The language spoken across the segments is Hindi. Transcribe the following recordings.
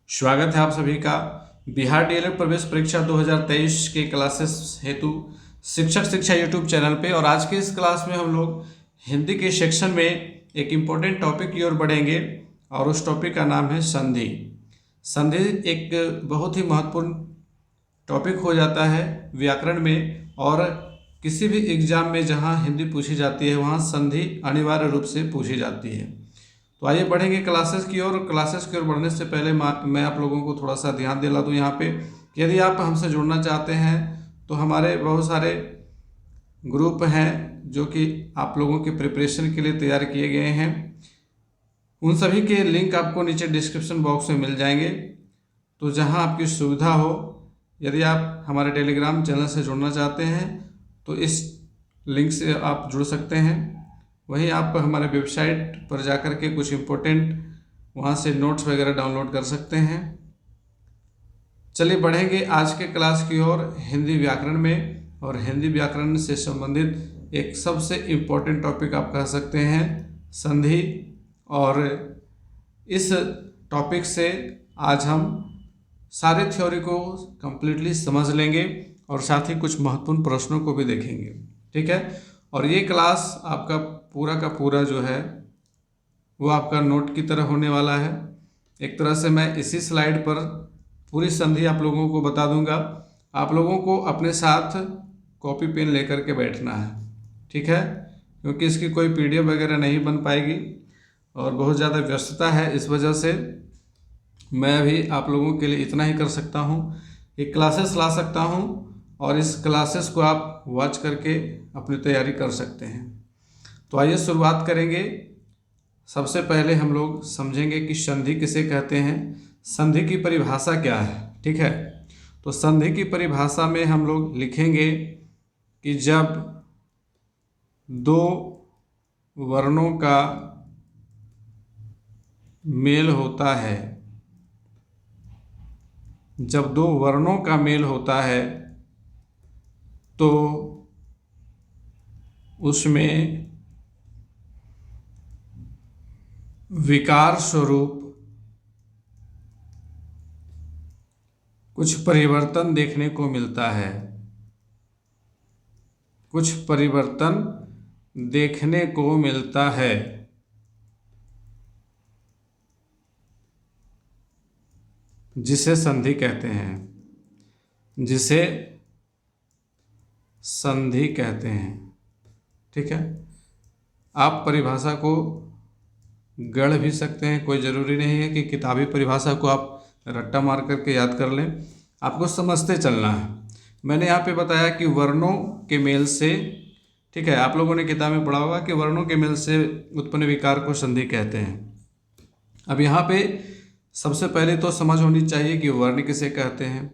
स्वागत है आप सभी का बिहार डीएलएड प्रवेश परीक्षा 2023 के क्लासेस हेतु शिक्षक शिक्षा यूट्यूब चैनल पे। और आज के इस क्लास में हम लोग हिंदी के सेक्शन में एक इम्पोर्टेंट टॉपिक की ओर बढ़ेंगे और उस टॉपिक का नाम है संधि। संधि एक बहुत ही महत्वपूर्ण टॉपिक हो जाता है व्याकरण में, और किसी भी एग्जाम में जहाँ हिंदी पूछी जाती है वहाँ संधि अनिवार्य रूप से पूछी जाती है। तो आइए बढ़ेंगे क्लासेस की ओर। क्लासेस की ओर बढ़ने से पहले मैं आप लोगों को थोड़ा सा ध्यान दिला दूं यहाँ पे, यदि आप हमसे जुड़ना चाहते हैं तो हमारे बहुत सारे ग्रुप हैं जो कि आप लोगों के प्रिपरेशन के लिए तैयार किए गए हैं। उन सभी के लिंक आपको नीचे डिस्क्रिप्शन बॉक्स में मिल जाएंगे। तो जहाँ आपकी सुविधा हो, यदि आप हमारे टेलीग्राम चैनल से जुड़ना चाहते हैं तो इस लिंक से आप जुड़ सकते हैं। वहीं आप हमारे वेबसाइट पर जाकर के कुछ इम्पोर्टेंट वहाँ से नोट्स वगैरह डाउनलोड कर सकते हैं। चलिए बढ़ेंगे आज के क्लास की ओर हिंदी व्याकरण में। और हिंदी व्याकरण से संबंधित एक सबसे इम्पोर्टेंट टॉपिक आप कह सकते हैं संधि। और इस टॉपिक से आज हम सारे थ्योरी को कंप्लीटली समझ लेंगे और साथ ही कुछ महत्वपूर्ण प्रश्नों को भी देखेंगे, ठीक है। और ये क्लास आपका पूरा जो है वो आपका नोट की तरह होने वाला है। एक तरह से मैं इसी स्लाइड पर पूरी संधि आप लोगों को बता दूंगा। आप लोगों को अपने साथ कॉपी पेन लेकर के बैठना है, ठीक है, क्योंकि इसकी कोई पीडीएफ वगैरह नहीं बन पाएगी और बहुत ज़्यादा व्यस्तता है। इस वजह से मैं भी आप लोगों के लिए इतना ही कर सकता हूँ, एक क्लासेस ला सकता हूँ और इस क्लासेस को आप वॉच करके अपनी तैयारी कर सकते हैं। तो आइए शुरुआत करेंगे। सबसे पहले हम लोग समझेंगे कि संधि किसे कहते हैं, संधि की परिभाषा क्या है, ठीक है। तो संधि की परिभाषा में हम लोग लिखेंगे कि जब दो वर्णों का मेल होता है, जब दो वर्णों का मेल होता है तो उसमें विकार स्वरूप कुछ परिवर्तन देखने को मिलता है, कुछ परिवर्तन देखने को मिलता है, जिसे संधि कहते हैं, जिसे संधि कहते हैं, ठीक है। आप परिभाषा को गढ़ भी सकते हैं, कोई ज़रूरी नहीं है कि किताबी परिभाषा को आप रट्टा मार करके याद कर लें, आपको समझते चलना है। मैंने यहाँ पे बताया कि वर्णों के मेल से, ठीक है, आप लोगों ने किताब में पढ़ा होगा कि वर्णों के मेल से उत्पन्न विकार को संधि कहते हैं। अब यहाँ पे सबसे पहले तो समझ होनी चाहिए कि वर्ण किसे कहते हैं।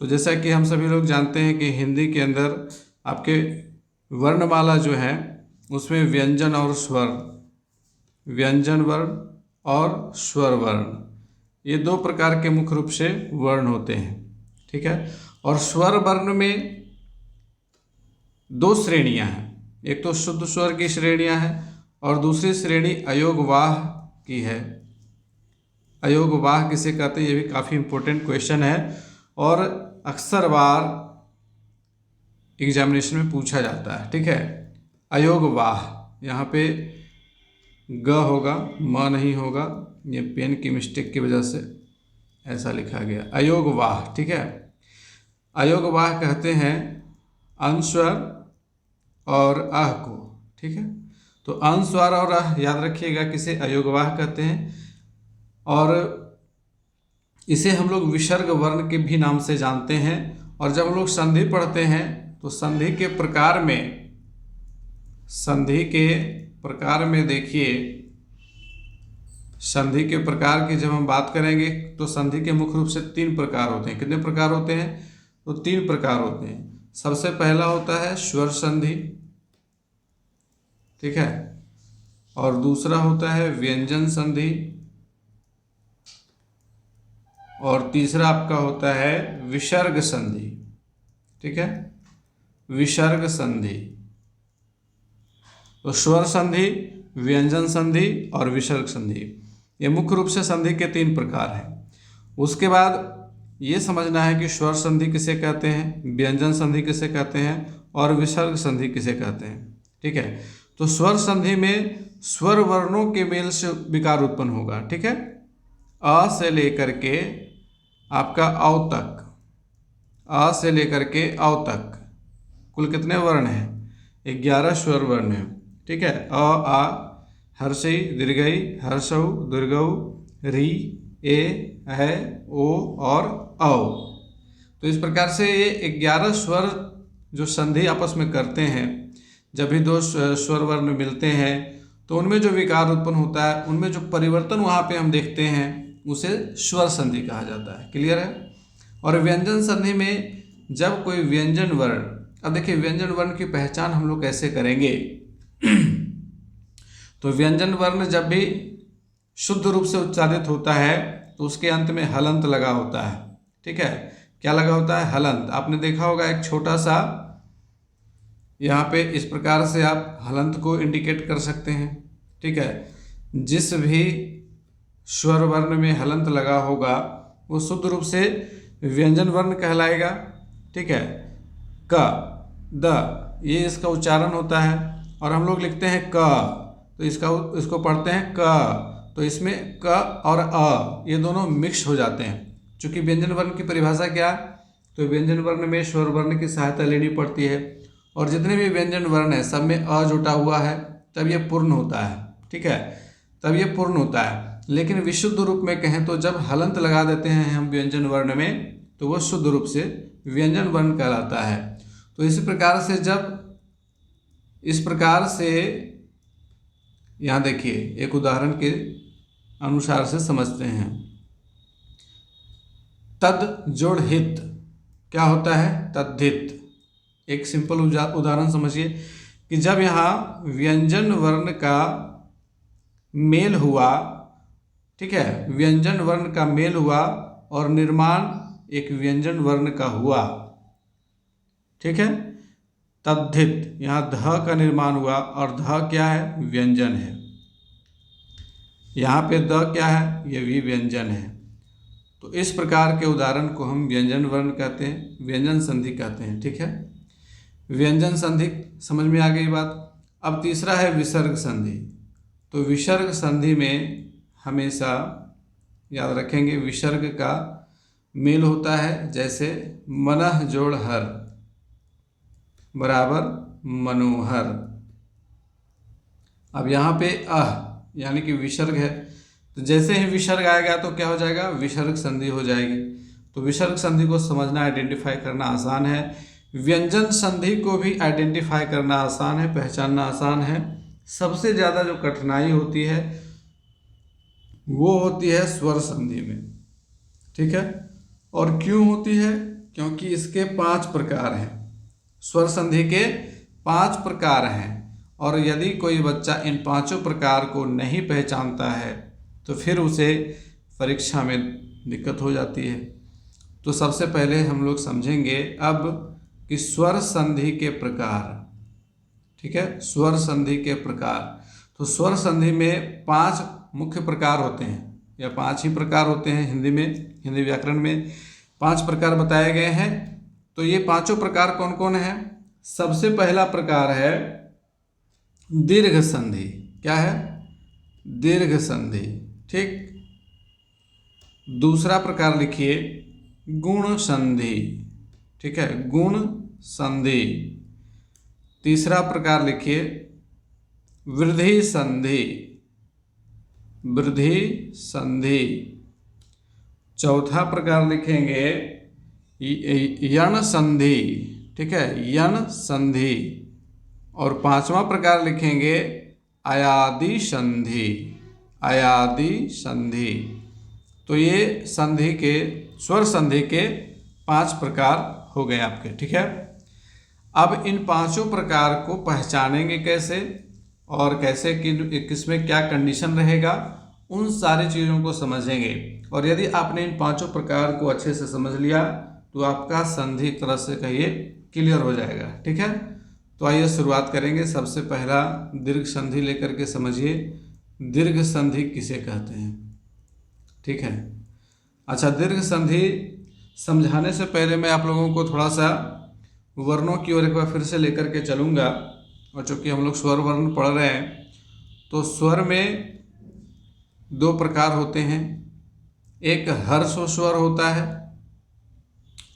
तो जैसा कि हम सभी लोग जानते हैं कि हिंदी के अंदर आपके वर्णमाला जो है उसमें व्यंजन और स्वर, व्यंजन वर्ण और स्वर वर्ण, ये दो प्रकार के मुख्य रूप से वर्ण होते हैं, ठीक है। और स्वर वर्ण में दो श्रेणियां हैं, एक तो शुद्ध स्वर की श्रेणियां हैं और दूसरी श्रेणी अयोगवाह की है। अयोगवाह किसे कहते हैं, ये भी काफ़ी इम्पोर्टेंट क्वेश्चन है और अक्सर बार एग्जामिनेशन में पूछा जाता है, ठीक है। अयोगवाह, यहाँ पे ग होगा, म नहीं होगा, ये पेन की मिस्टेक की वजह से ऐसा लिखा गया, अयोगवाह, ठीक है। अयोगवाह कहते हैं अनुस्वर और अह को, ठीक है। तो अनुस्वर और अह याद रखिएगा किसे अयोगवाह कहते हैं। और इसे हम लोग विसर्ग वर्ण के भी नाम से जानते हैं। और जब हम लोग संधि पढ़ते हैं तो संधि के प्रकार में, संधि के प्रकार में देखिए, संधि के प्रकार की जब हम बात करेंगे तो संधि के मुख्य रूप से तीन प्रकार होते हैं। कितने प्रकार होते हैं? तो तीन प्रकार होते हैं। सबसे पहला होता है स्वर संधि, ठीक है, और दूसरा होता है व्यंजन संधि, और तीसरा आपका होता है विसर्ग संधि, ठीक है, विसर्ग संधि। तो स्वर संधि, व्यंजन संधि और विसर्ग संधि, ये मुख्य रूप से संधि के तीन प्रकार हैं। उसके बाद ये समझना है कि स्वर संधि किसे कहते हैं, व्यंजन संधि किसे कहते हैं और विसर्ग संधि किसे कहते हैं। ठीक है, तो स्वर संधि में स्वर वर्णों के मेल से विकार उत्पन्न होगा। ठीक है, अ से लेकर के आपका औ तक, अ से लेकर के औ तक कुल कितने वर्ण हैं? 11 स्वर वर्ण हैं। ठीक है, अ आ हर्षई दीर्घई हर्षौ दीर्घौ री ए है ओ और औ। तो इस प्रकार से ये 11 स्वर जो संधि आपस में करते हैं, जब भी दो स्वर वर्ण मिलते हैं तो उनमें जो विकार उत्पन्न होता है, उनमें जो परिवर्तन वहाँ पे हम देखते हैं उसे स्वर संधि कहा जाता है। क्लियर है? और व्यंजन संधि में जब कोई व्यंजन वर्ण, अब देखिए व्यंजन वर्ण की पहचान हम लोग कैसे करेंगे तो व्यंजन वर्ण जब भी शुद्ध रूप से उच्चारित होता है तो उसके अंत में हलंत लगा होता है। ठीक है, क्या लगा होता है? हलंत। आपने देखा होगा एक छोटा सा, यहाँ पे इस प्रकार से आप हलंत को इंडिकेट कर सकते हैं। ठीक है, जिस भी स्वर वर्ण में हलंत लगा होगा वो शुद्ध रूप से व्यंजन वर्ण कहलाएगा। ठीक है, क द ये इसका उच्चारण होता है और हम लोग लिखते हैं क, तो इसको पढ़ते हैं क, तो इसमें क और अ ये दोनों मिक्स हो जाते हैं। चूंकि व्यंजन वर्ण की परिभाषा क्या, तो व्यंजन वर्ण में स्वर वर्ण की सहायता लेनी पड़ती है और जितने भी व्यंजन वर्ण है सब में अ जुटा हुआ है, तब ये पूर्ण होता है। ठीक है, तब ये पूर्ण होता है। लेकिन विशुद्ध रूप में कहें तो जब हलंत लगा देते हैं हम व्यंजन वर्ण में तो वह शुद्ध रूप से व्यंजन वर्ण कहलाता है। तो इसी प्रकार से इस प्रकार से यहाँ देखिए एक उदाहरण के अनुसार से समझते हैं। तद जोड़ हित क्या होता है? तद्धित। एक सिंपल उदाहरण समझिए कि जब यहाँ व्यंजन वर्ण का मेल हुआ, ठीक है, व्यंजन वर्ण का मेल हुआ और निर्माण एक व्यंजन वर्ण का हुआ। ठीक है, तद्धित, यहाँ ध का निर्माण हुआ और ध क्या है? व्यंजन है। यहाँ पे द क्या है? ये भी व्यंजन है। तो इस प्रकार के उदाहरण को हम व्यंजन वर्ण कहते हैं, व्यंजन संधि कहते हैं। ठीक है, व्यंजन संधि समझ में आ गई बात। अब तीसरा है विसर्ग संधि। तो विसर्ग संधि में हमेशा याद रखेंगे विसर्ग का मेल होता है, जैसे मनः जोड़ हर बराबर मनोहर। अब यहाँ पे अह यानी कि विसर्ग है, तो जैसे ही विसर्ग आएगा तो क्या हो जाएगा? विसर्ग संधि हो जाएगी। तो विसर्ग संधि को समझना, आइडेंटिफाई करना आसान है। व्यंजन संधि को भी आइडेंटिफाई करना आसान है, पहचानना आसान है। सबसे ज़्यादा जो कठिनाई होती है वो होती है स्वर संधि में। ठीक है, और क्यों होती है? क्योंकि इसके 5 प्रकार हैं। स्वर संधि के 5 प्रकार हैं और यदि कोई बच्चा इन 5 प्रकार को नहीं पहचानता है तो फिर उसे परीक्षा में दिक्कत हो जाती है। तो सबसे पहले हम लोग समझेंगे अब कि स्वर संधि के प्रकार। ठीक है, स्वर संधि के प्रकार। तो स्वर संधि में 5 मुख्य प्रकार होते हैं, या 5 ही प्रकार होते हैं। हिंदी व्याकरण में 5 प्रकार बताए गए हैं। तो ये 5 प्रकार कौन कौन है? सबसे पहला प्रकार है दीर्घ संधि। क्या है? दीर्घ संधि। ठीक, दूसरा प्रकार लिखिए गुण संधि। ठीक है, गुण संधि। तीसरा प्रकार लिखिए वृद्धि संधि। वृद्धि संधि। चौथा प्रकार लिखेंगे यण संधि। ठीक है, यण संधि। और 5वां प्रकार लिखेंगे अयादि संधि। अयादि संधि। तो ये संधि के, स्वर संधि के 5 प्रकार हो गए आपके। ठीक है, अब इन 5 प्रकार को पहचानेंगे कैसे और कैसे किसमें क्या कंडीशन रहेगा, उन सारी चीज़ों को समझेंगे। और यदि आपने इन 5 प्रकार को अच्छे से समझ लिया तो आपका संधि एक तरह से कहिए क्लियर हो जाएगा। ठीक है, तो आइए शुरुआत करेंगे। सबसे पहला दीर्घ संधि लेकर के समझिए, दीर्घ संधि किसे कहते हैं। ठीक है, अच्छा, दीर्घ संधि समझाने से पहले मैं आप लोगों को थोड़ा सा वर्णों की ओर एक बार फिर से लेकर के चलूँगा। और चूँकि हम लोग स्वर वर्ण पढ़ रहे हैं, तो स्वर में दो प्रकार होते हैं, एक हर्ष स्वर होता है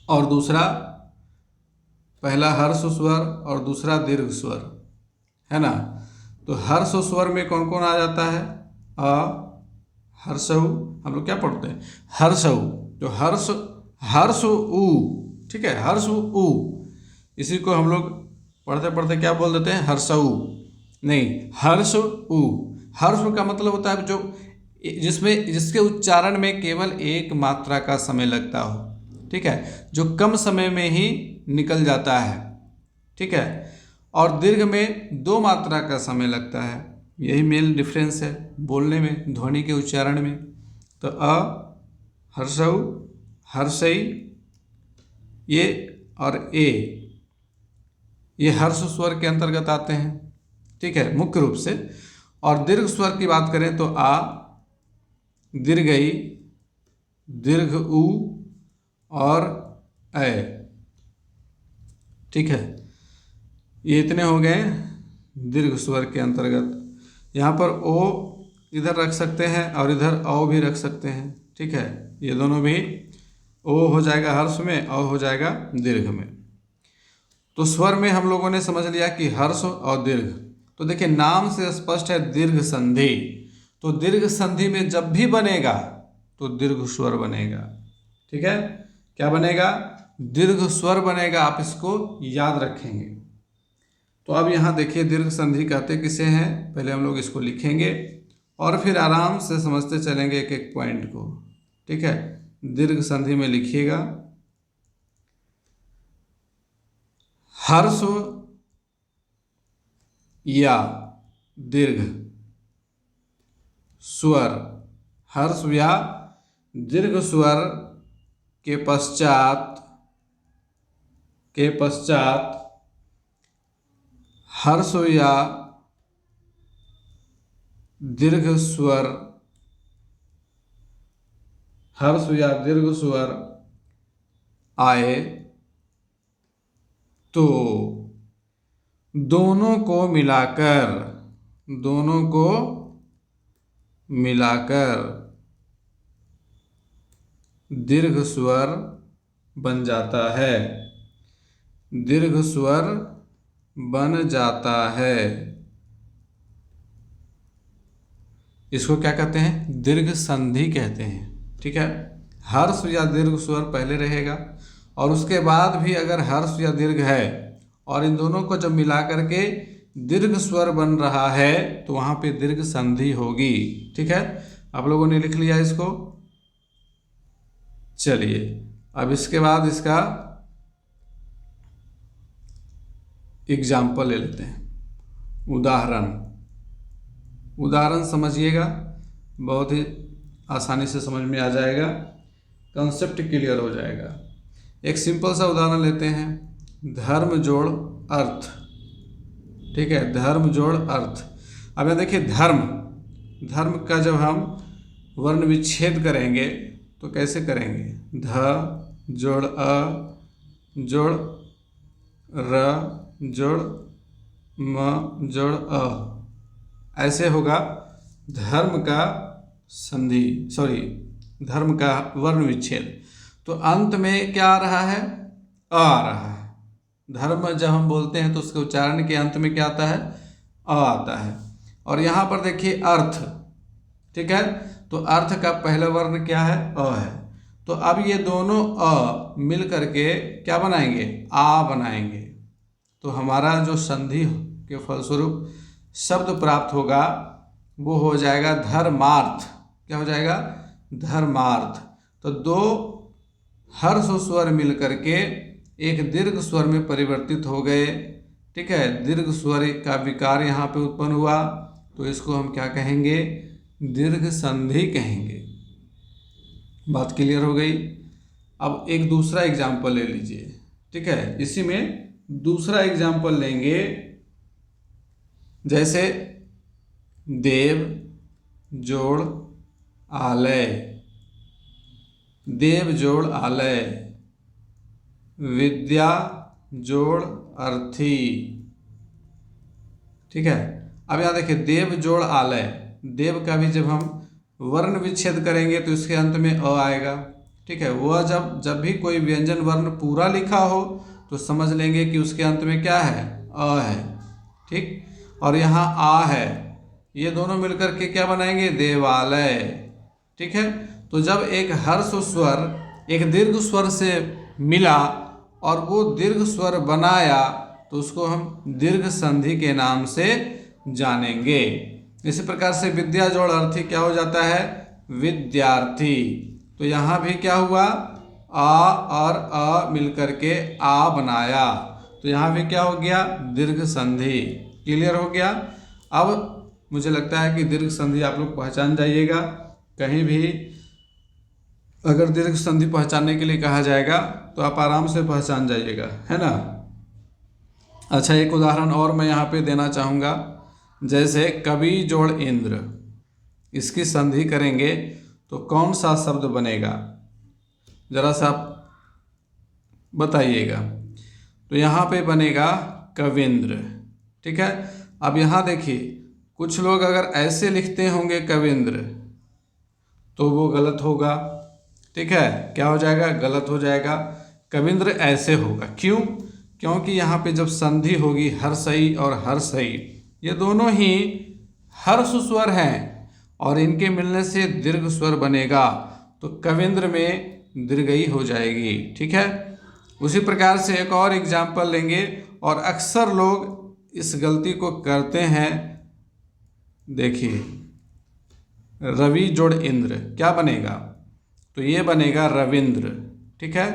और दूसरा, पहला हर्ष स्वर और दूसरा दीर्घ स्वर, है ना। तो हर्ष स्वर में कौन कौन आ जाता है? अ, हर्षऊ, हम लोग क्या पढ़ते हैं? हर्षऊ। तो हर्ष, हर्ष उ, ठीक है, हर्ष उ, इसी को हम लोग पढ़ते पढ़ते क्या बोल देते हैं? हर्षऊ। नहीं, हर्ष उ। हर्ष का मतलब होता है जो जिसके उच्चारण में केवल एक मात्रा का समय लगता हो, ठीक है, जो कम समय में ही निकल जाता है, ठीक है। और दीर्घ में दो मात्रा का समय लगता है, यही मेन डिफरेंस है बोलने में, ध्वनि के उच्चारण में। तो अ, हर्षऊ, हर्षई, ये और ए, ये हर्ष स्वर के अंतर्गत आते हैं, ठीक है, मुख्य रूप से। और दीर्घ स्वर की बात करें तो आ, दीर्घई, दीर्घ उ और ऐ, ठीक है। ये इतने हो गए दीर्घ स्वर के अंतर्गत। यहाँ पर ओ इधर रख सकते हैं और इधर औ भी रख सकते हैं, ठीक है। ये दोनों भी, ओ हो जाएगा हर्ष में, औ हो जाएगा दीर्घ में। तो स्वर में हम लोगों ने समझ लिया कि हर्ष और दीर्घ। तो देखिए, नाम से स्पष्ट है दीर्घ संधि। तो दीर्घ संधि में जब भी बनेगा तो दीर्घ स्वर बनेगा, ठीक है। क्या बनेगा? दीर्घ स्वर बनेगा, आप इसको याद रखेंगे। तो अब यहाँ देखिए, दीर्घ संधि कहते किसे हैं, पहले हम लोग इसको लिखेंगे और फिर आराम से समझते चलेंगे एक एक पॉइंट को, ठीक है। दीर्घ संधि में लिखिएगा, हर्ष या दीर्घ स्वर, हर्ष या दीर्घ स्वर के पश्चात हर्ष या दीर्घ स्वर, हर्ष या दीर्घ स्वर आए तो दोनों को मिलाकर दीर्घ स्वर बन जाता है, दीर्घ स्वर बन जाता है। इसको क्या कहते हैं? दीर्घ संधि कहते हैं, ठीक है। हर्ष या दीर्घ स्वर पहले रहेगा और उसके बाद भी अगर हर्ष या दीर्घ है और इन दोनों को जब मिला करके दीर्घ स्वर बन रहा है तो वहाँ पे दीर्घ संधि होगी, ठीक है। आप लोगों ने लिख लिया इसको। चलिए, अब इसके बाद इसका एग्जाम्पल ले लेते हैं, उदाहरण समझिएगा, बहुत ही आसानी से समझ में आ जाएगा, कंसेप्ट क्लियर हो जाएगा। एक सिंपल सा उदाहरण लेते हैं, धर्म जोड़ अर्थ, ठीक है, धर्म जोड़ अर्थ। अब यहाँ देखिए, धर्म का जब हम वर्ण विच्छेद करेंगे तो कैसे करेंगे? ध जोड़ अ जोड़ र जोड़ म जोड़ अ, ऐसे होगा धर्म का धर्म का वर्ण विच्छेद। तो अंत में क्या आ रहा है? अ आ रहा है। धर्म जब हम बोलते हैं तो उसके उच्चारण के अंत में क्या आता है? अ आता है। और यहाँ पर देखिए अर्थ, ठीक है, तो अर्थ का पहला वर्ण क्या है? अ है। तो अब ये दोनों अ मिल करके क्या बनाएंगे? आ बनाएंगे। तो हमारा जो संधि के फलस्वरूप शब्द प्राप्त होगा वो हो जाएगा धर्मार्थ। क्या हो जाएगा? धर्मार्थ। तो दो हर्ष स्वर मिल करके एक दीर्घ स्वर में परिवर्तित हो गए, ठीक है। दीर्घ स्वर का विकार यहाँ पे उत्पन्न हुआ तो इसको हम क्या कहेंगे? दीर्घ संधि कहेंगे। बात क्लियर हो गई। अब एक दूसरा एग्जाम्पल ले लीजिए, ठीक है। इसी में दूसरा एग्जाम्पल लेंगे, जैसे देव जोड़ आलय, देव जोड़ आलय, विद्या जोड़ अर्थी। ठीक है, अब यहाँ देखिए देव जोड़ आलय, देव का भी जब हम वर्ण विच्छेद करेंगे तो इसके अंत में अ आएगा। ठीक है, वह जब भी कोई व्यंजन वर्ण पूरा लिखा हो तो समझ लेंगे कि उसके अंत में क्या है, अ है। ठीक, और यहाँ आ है, ये दोनों मिलकर के क्या बनाएंगे, देवालय। ठीक है, तो जब एक हर्ष स्वर एक दीर्घ स्वर से मिला और वो दीर्घ स्वर बनाया तो उसको हम दीर्घ संधि के नाम से जानेंगे। इसी प्रकार से विद्या जोड़ अर्थी क्या हो जाता है, विद्यार्थी। तो यहाँ भी क्या हुआ, आ और अ मिलकर के आ बनाया, तो यहाँ भी क्या हो गया, दीर्घ संधि। क्लियर हो गया। अब मुझे लगता है कि दीर्घ संधि आप लोग पहचान जाइएगा। कहीं भी अगर दीर्घ संधि पहचानने के लिए कहा जाएगा तो आप आराम से पहचान जाइएगा, है ना। अच्छा, एक उदाहरण और मैं यहाँ पे देना चाहूँगा। जैसे कवि जोड़ इंद्र, इसकी संधि करेंगे तो कौन सा शब्द बनेगा, जरा सा आप बताइएगा। तो यहाँ पे बनेगा कविंद्र। ठीक है, अब यहाँ देखिए कुछ लोग अगर ऐसे लिखते होंगे कविंद्र तो वो गलत होगा। ठीक है, क्या हो जाएगा, गलत हो जाएगा। कविंद्र ऐसे होगा, क्यों, क्योंकि यहाँ पे जब संधि होगी हर्षई और हर्षई, ये दोनों ही हर्ष स्वर हैं और इनके मिलने से दीर्घ स्वर बनेगा, तो कविंद्र में दीर्घई हो जाएगी। ठीक है, उसी प्रकार से एक और एग्जाम्पल लेंगे, और अक्सर लोग इस गलती को करते हैं। देखिए रवि जोड़ इंद्र क्या बनेगा, तो ये बनेगा रविंद्र। ठीक है,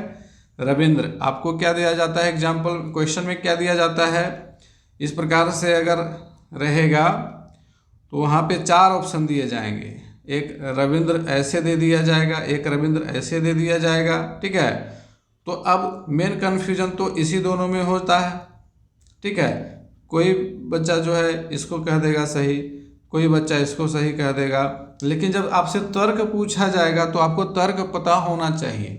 रविंद्र आपको क्या दिया जाता है, एग्जाम्पल क्वेश्चन में क्या दिया जाता है, इस प्रकार से अगर रहेगा तो वहाँ पे 4 ऑप्शन दिए जाएंगे। एक रविंद्र ऐसे दे दिया जाएगा, एक रविंद्र ऐसे दे दिया जाएगा। ठीक है, तो अब मेन कन्फ्यूजन तो इसी दोनों में होता है। ठीक है, कोई बच्चा जो है इसको कह देगा सही, कोई बच्चा इसको सही कह देगा, लेकिन जब आपसे तर्क पूछा जाएगा तो आपको तर्क पता होना चाहिए।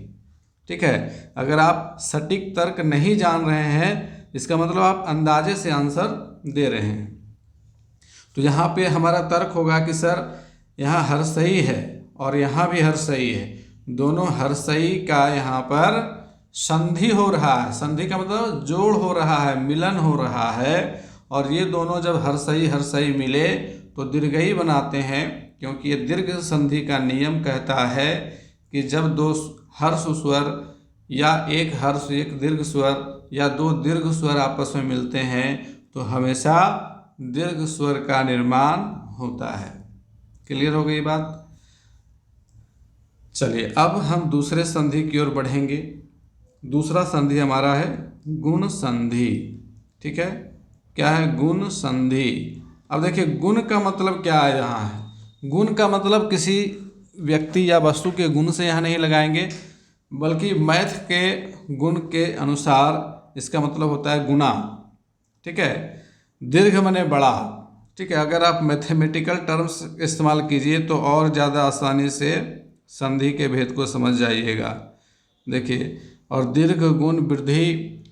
ठीक है, अगर आप सटीक तर्क नहीं जान रहे हैं इसका मतलब आप अंदाजे से आंसर दे रहे हैं। तो यहाँ पे हमारा तर्क होगा कि सर यहाँ हर्षई है और यहाँ भी हर्षई है, दोनों हर्षई का यहाँ पर संधि हो रहा है। संधि का मतलब जोड़ हो रहा है, मिलन हो रहा है, और ये दोनों जब हर्षई हर्षई मिले तो दीर्घई बनाते हैं, क्योंकि ये दीर्घ संधि का नियम कहता है कि जब दो हर्ष स्वर या एक हर्ष एक दीर्घ स्वर या दो दीर्घ स्वर आपस में मिलते हैं तो हमेशा दीर्घ स्वर का निर्माण होता है। क्लियर हो गई बात। चलिए अब हम दूसरे संधि की ओर बढ़ेंगे। दूसरा संधि हमारा है गुण संधि। ठीक है, क्या है, गुण संधि। अब देखिए गुण का मतलब क्या है, यहाँ है गुण का मतलब किसी व्यक्ति या वस्तु के गुण से यहाँ नहीं लगाएंगे, बल्कि मैथ के गुण के अनुसार इसका मतलब होता है गुना। ठीक है, दीर्घ माने बड़ा। ठीक है, अगर आप मैथमेटिकल टर्म्स इस्तेमाल कीजिए तो और ज़्यादा आसानी से संधि के भेद को समझ जाइएगा। देखिए, और दीर्घ गुण वृद्धि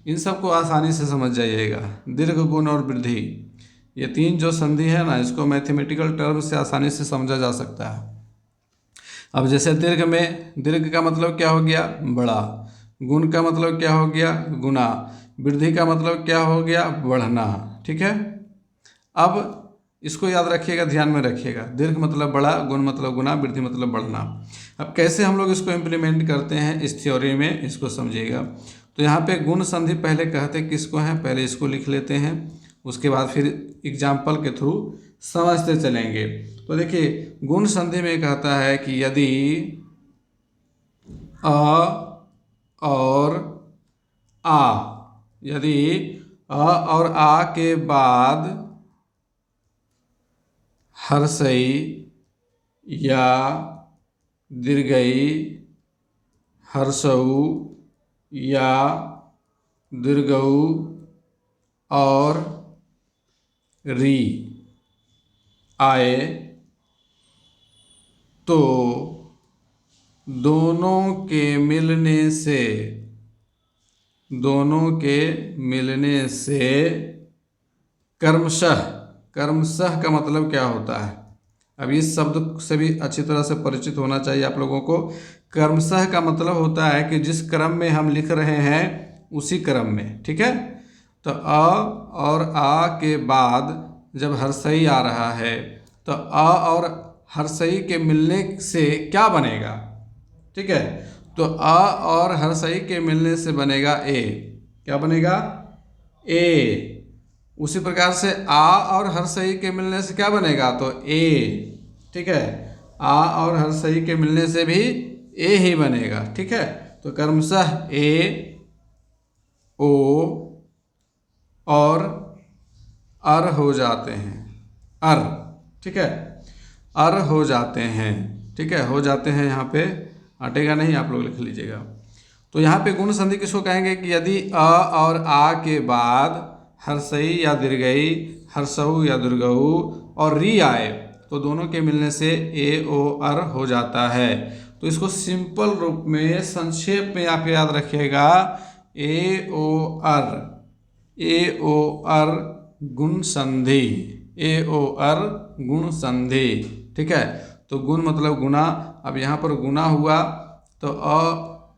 इन सबको आसानी से समझ जाइएगा। दीर्घ गुण और वृद्धि ये 3 जो संधि है ना, इसको मैथमेटिकल टर्म से आसानी से समझा जा सकता है। अब जैसे दीर्घ में, दीर्घ का मतलब क्या हो गया, बड़ा। गुण का मतलब क्या हो गया, गुना। वृद्धि का मतलब क्या हो गया, बढ़ना। ठीक है, अब इसको याद रखिएगा, ध्यान में रखिएगा। दीर्घ मतलब बड़ा, गुण मतलब गुना, वृद्धि मतलब बढ़ना। अब कैसे हम लोग इसको इम्प्लीमेंट करते हैं इस थ्योरी में, इसको समझिएगा। तो यहाँ पे गुण संधि पहले कहते किसको हैं, पहले इसको लिख लेते हैं, उसके बाद फिर एग्जाम्पल के थ्रू समझते चलेंगे। तो देखिए गुण संधि में कहता है कि यदि अ और आ, यदि अ और आ के बाद हर्षई या दीर्घई, हर्षऊ या दीर्घऊ और री आए तो दोनों के मिलने से, दोनों के मिलने से कर्मशः, कर्मशः का मतलब क्या होता है? अब इस शब्द से भी अच्छी तरह से परिचित होना चाहिए आप लोगों को। कर्मशः का मतलब होता है कि जिस क्रम में हम लिख रहे हैं उसी क्रम में, ठीक है। तो अ और आ के बाद जब हर्षई आ रहा है तो अ और हर्षई के मिलने से क्या बनेगा, ठीक है। तो अ और हर्षई के मिलने से बनेगा ए। क्या बनेगा? ए। उसी प्रकार से आ और हर्षई के मिलने से क्या बनेगा? तो ए, ठीक है। आ और हर्षई के मिलने से भी ए ही बनेगा, ठीक है। तो क्रमशः ए, ओ और अर हो जाते हैं, अर, ठीक है। अर हो जाते हैं, ठीक है, हो जाते हैं। यहाँ पे हटेगा नहीं, आप लोग लिख लीजिएगा। तो यहाँ पे गुण संधि किसको कहेंगे कि यदि अ और आ के बाद हर्षई या दीर्घई, हर्षऊ या दीर्घऊ और री आए तो दोनों के मिलने से ए ओ अर हो जाता है। तो इसको सिंपल रूप में संक्षेप में आप याद रखिएगा, ए ओ अर, ए ओ अर गुण संधि, ए ओ अर गुण संधि, ठीक है। तो गुण मतलब गुना। अब यहाँ पर गुना हुआ तो अ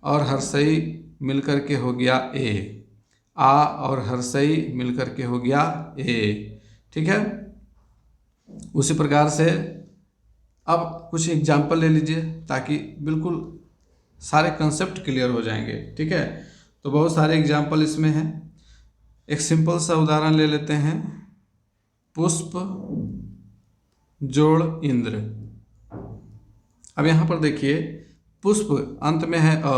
और हर्षई मिलकर के हो गया ए, आ और हर्षई मिलकर के हो गया ए, ठीक है। उसी प्रकार से अब कुछ एग्जाम्पल ले लीजिए ताकि बिल्कुल सारे कंसेप्ट क्लियर हो जाएंगे, ठीक है। तो बहुत सारे एग्जाम्पल इसमें हैं। एक सिंपल सा उदाहरण ले लेते हैं, पुष्प जोड़ इंद्र। अब यहाँ पर देखिए, पुष्प अंत में है अ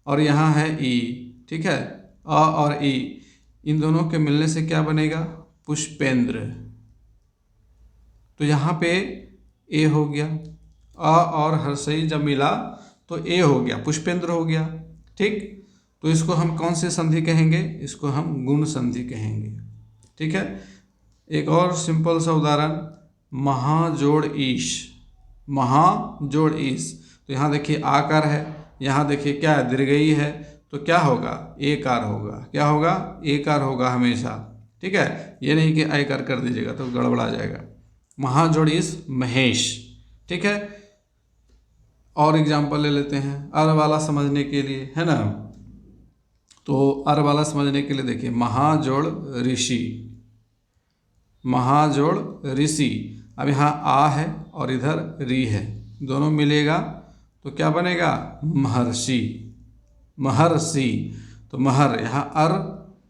और यहाँ है ई, ठीक है। अ और ई इन दोनों के मिलने से क्या बनेगा? पुष्पेंद्र। तो यहाँ पे ए हो गया, अ और हर्षई जब मिला तो ए हो गया, पुष्पेंद्र हो गया, ठीक। तो इसको हम कौन सी संधि कहेंगे? इसको हम गुण संधि कहेंगे, ठीक है। एक और सिंपल सा उदाहरण, महाजोड़ ईश, महाजोड़ ईश। तो यहाँ देखिए आकार है, यहाँ देखिए क्या है? दीर्घई है, तो क्या होगा? एकार होगा। क्या होगा? एकार होगा हमेशा, ठीक है। ये नहीं कि आयकार कर दीजिएगा तो गड़बड़ा जाएगा। महाजोड़ ईश महेश, ठीक है। और एग्जाम्पल ले लेते हैं अर वाला समझने के लिए, है ना। तो अर वाला समझने के लिए देखिए, महाजोड़ ऋषि, महाजोड़ ऋषि। अब यहाँ आ है और इधर री है, दोनों मिलेगा तो क्या बनेगा? महर्षि, महर्षि। तो महर यहाँ अर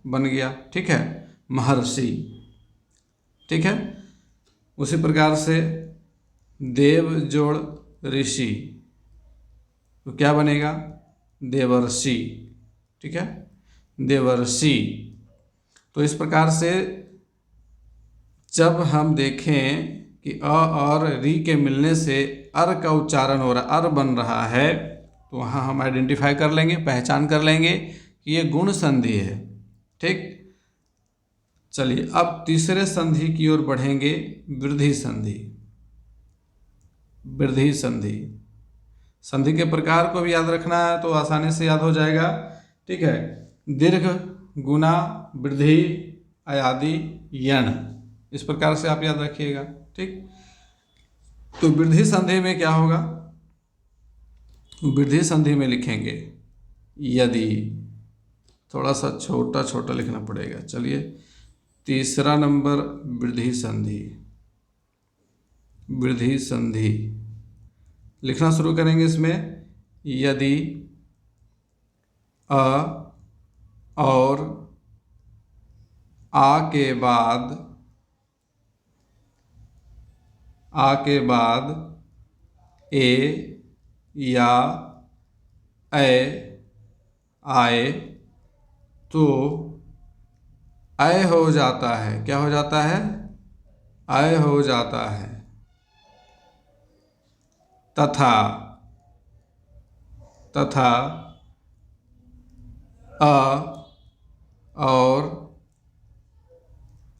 बन गया, ठीक है, महर्षि, ठीक है। उसी प्रकार से देव जोड़ ऋषि तो क्या बनेगा? देवर्षि, ठीक है, देवर्षि। तो इस प्रकार से जब हम देखें कि अ और री के मिलने से अर का उच्चारण हो रहा, अर बन रहा है, तो वहाँ हम आइडेंटिफाई कर लेंगे, पहचान कर लेंगे कि ये गुण संधि है, ठीक। चलिए अब तीसरे संधि की ओर बढ़ेंगे, वृद्धि संधि। वृद्धि संधि, संधि के प्रकार को भी याद रखना है तो आसानी से याद हो जाएगा, ठीक है। दीर्घ, गुना, वृद्धि, अयादि, यण, इस प्रकार से आप याद रखिएगा, ठीक। तो वृद्धि संधि में क्या होगा? वृद्धि संधि में लिखेंगे यदि, थोड़ा सा छोटा छोटा लिखना पड़ेगा। चलिए तीसरा नंबर वृद्धि संधि, वृद्धि संधि लिखना शुरू करेंगे। इसमें यदि अ और आ के बाद, आ के बाद ए या ए आए तो अय हो जाता है। क्या हो जाता है? अय हो जाता है। तथा, तथा अ और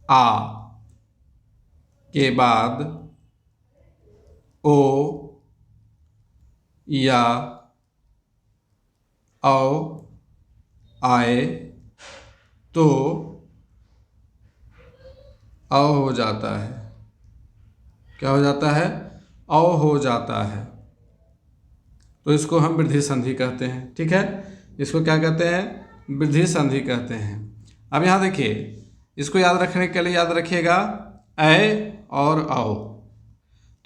आ के बाद ओ या औ आए तो औ हो जाता है। क्या हो जाता है? औ हो जाता है। तो इसको हम वृद्धि संधि कहते हैं। ठीक है, इसको क्या कहते हैं? वृद्धि संधि कहते हैं। अब यहाँ देखिए, इसको याद रखने के लिए याद रखिएगा ऐ और औ।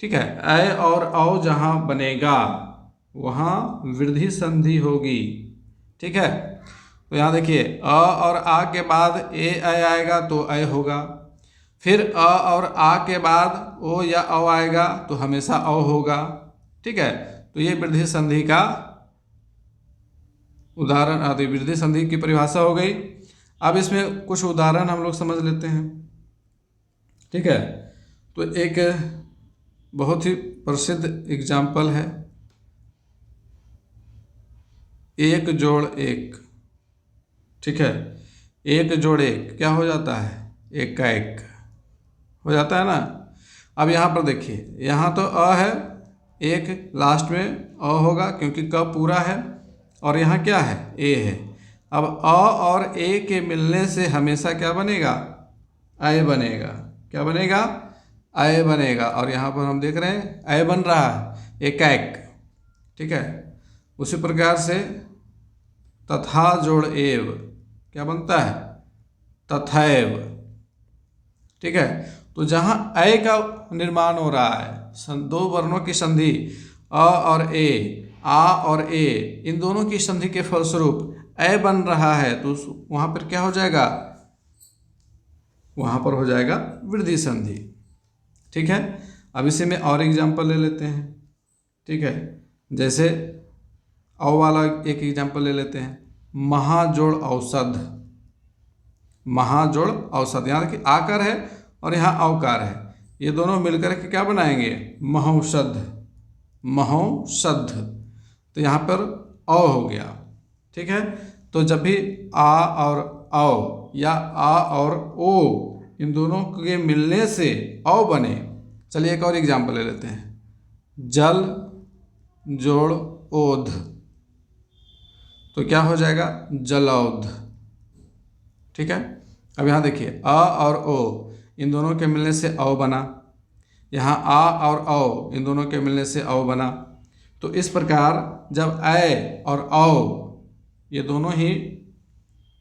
ठीक है, ऐ और औ जहाँ बनेगा वहाँ वृद्धि संधि होगी। ठीक है, तो यहाँ देखिए अ और आ के बाद ए ऐ आएगा तो ऐ होगा। फिर अ और आ के बाद ओ या औ आएगा तो हमेशा औ होगा। ठीक है, तो ये वृद्धि संधि का उदाहरण आदि वृद्धि संधि की परिभाषा हो गई। अब इसमें कुछ उदाहरण हम लोग समझ लेते हैं। ठीक है, तो एक बहुत ही प्रसिद्ध एग्जाम्पल है एक जोड़ एक। ठीक है, एक जोड़ एक क्या हो जाता है? एक का एक हो जाता है ना। अब यहाँ पर देखिए, यहाँ तो अ है, एक लास्ट में अ होगा क्योंकि क पूरा है, और यहाँ क्या है? ए है। अब अ और ए के मिलने से हमेशा क्या बनेगा? ऐ बनेगा। क्या बनेगा? ऐ बनेगा। और यहाँ पर हम देख रहे हैं ऐ बन रहा है, एकाएक। ठीक है, उसी प्रकार से तथा जोड़ एव क्या बनता है? तथैव। ठीक है, तो जहाँ ऐ का निर्माण हो रहा है, दो वर्णों की संधि अ और ए, आ और ए, इन दोनों की संधि के फलस्वरूप ऐ बन रहा है, तो वहाँ पर क्या हो जाएगा? वहाँ पर हो जाएगा वृद्धि संधि। ठीक है, अब इसी में और एग्जाम्पल ले लेते हैं। ठीक है, जैसे औ वाला एक एग्जाम्पल ले लेते हैं, महाजोड़ औषध। महाजोड़ औषध, यहाँ देखिए आकार है और यहाँ औकार है, ये दोनों मिलकर के क्या बनाएंगे? महौषध। महौषध, तो यहाँ पर औ हो गया। ठीक है, तो जब भी आ और औ या आ और ओ इन दोनों के मिलने से औ बने। चलिए एक और एग्जाम्पल ले लेते हैं, जल जोड़ ओध, तो क्या हो जाएगा? जलौध। ठीक है, अब यहाँ देखिए अ और ओ इन दोनों के मिलने से औ बना, यहाँ आ और औ इन दोनों के मिलने से औ बना। तो इस प्रकार जब ऐ और औ ये दोनों ही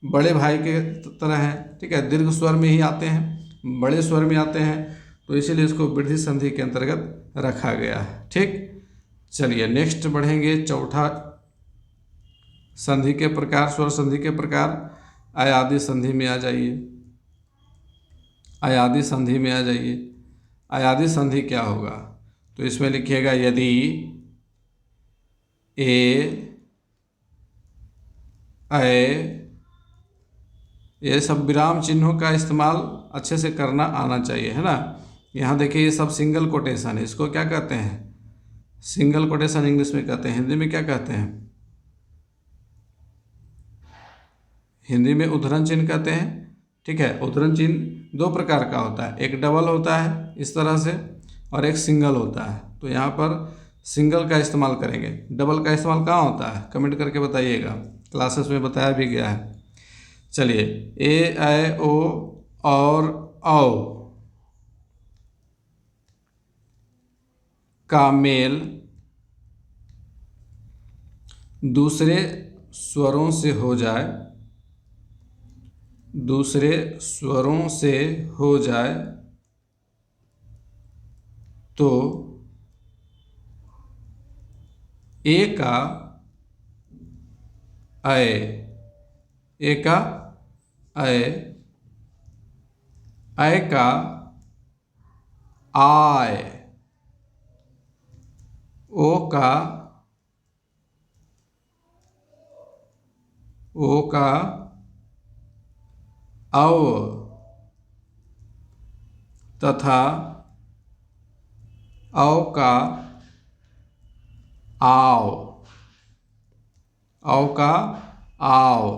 बड़े भाई के तरह हैं, ठीक है, दीर्घ स्वर में ही आते हैं, बड़े स्वर में आते हैं, तो इसीलिए इसको वृद्धि संधि के अंतर्गत रखा गया है। ठीक, चलिए नेक्स्ट बढ़ेंगे, चौथा संधि के प्रकार, स्वर संधि के प्रकार। अयादि संधि में आ जाइए। अयादि संधि में आ जाइए। अयादि संधि क्या होगा? तो इसमें लिखिएगा यदि ए ऐ, ये सब विराम चिन्हों का इस्तेमाल अच्छे से करना आना चाहिए, है ना। यहाँ देखिए ये सब सिंगल कोटेशन है, इसको क्या कहते हैं? सिंगल कोटेशन इंग्लिश में कहते हैं। हिंदी में क्या कहते हैं? हिंदी में उद्धरण चिन्ह कहते हैं। ठीक है, उद्धरण चिन्ह दो प्रकार का होता है, एक डबल होता है इस तरह से, और एक सिंगल होता है। तो यहाँ पर सिंगल का इस्तेमाल करेंगे, डबल का इस्तेमाल कहाँ होता है? कमेंट करके बताइएगा, क्लासेस में बताया भी गया है। चलिए, ए ऐ ओ और औ का मेल दूसरे स्वरों से हो जाए, दूसरे स्वरों से हो जाए तो ए का ऐ, ए का ऐ, ऐ का आय, ओ का औ तथा औ का आव, औ का आव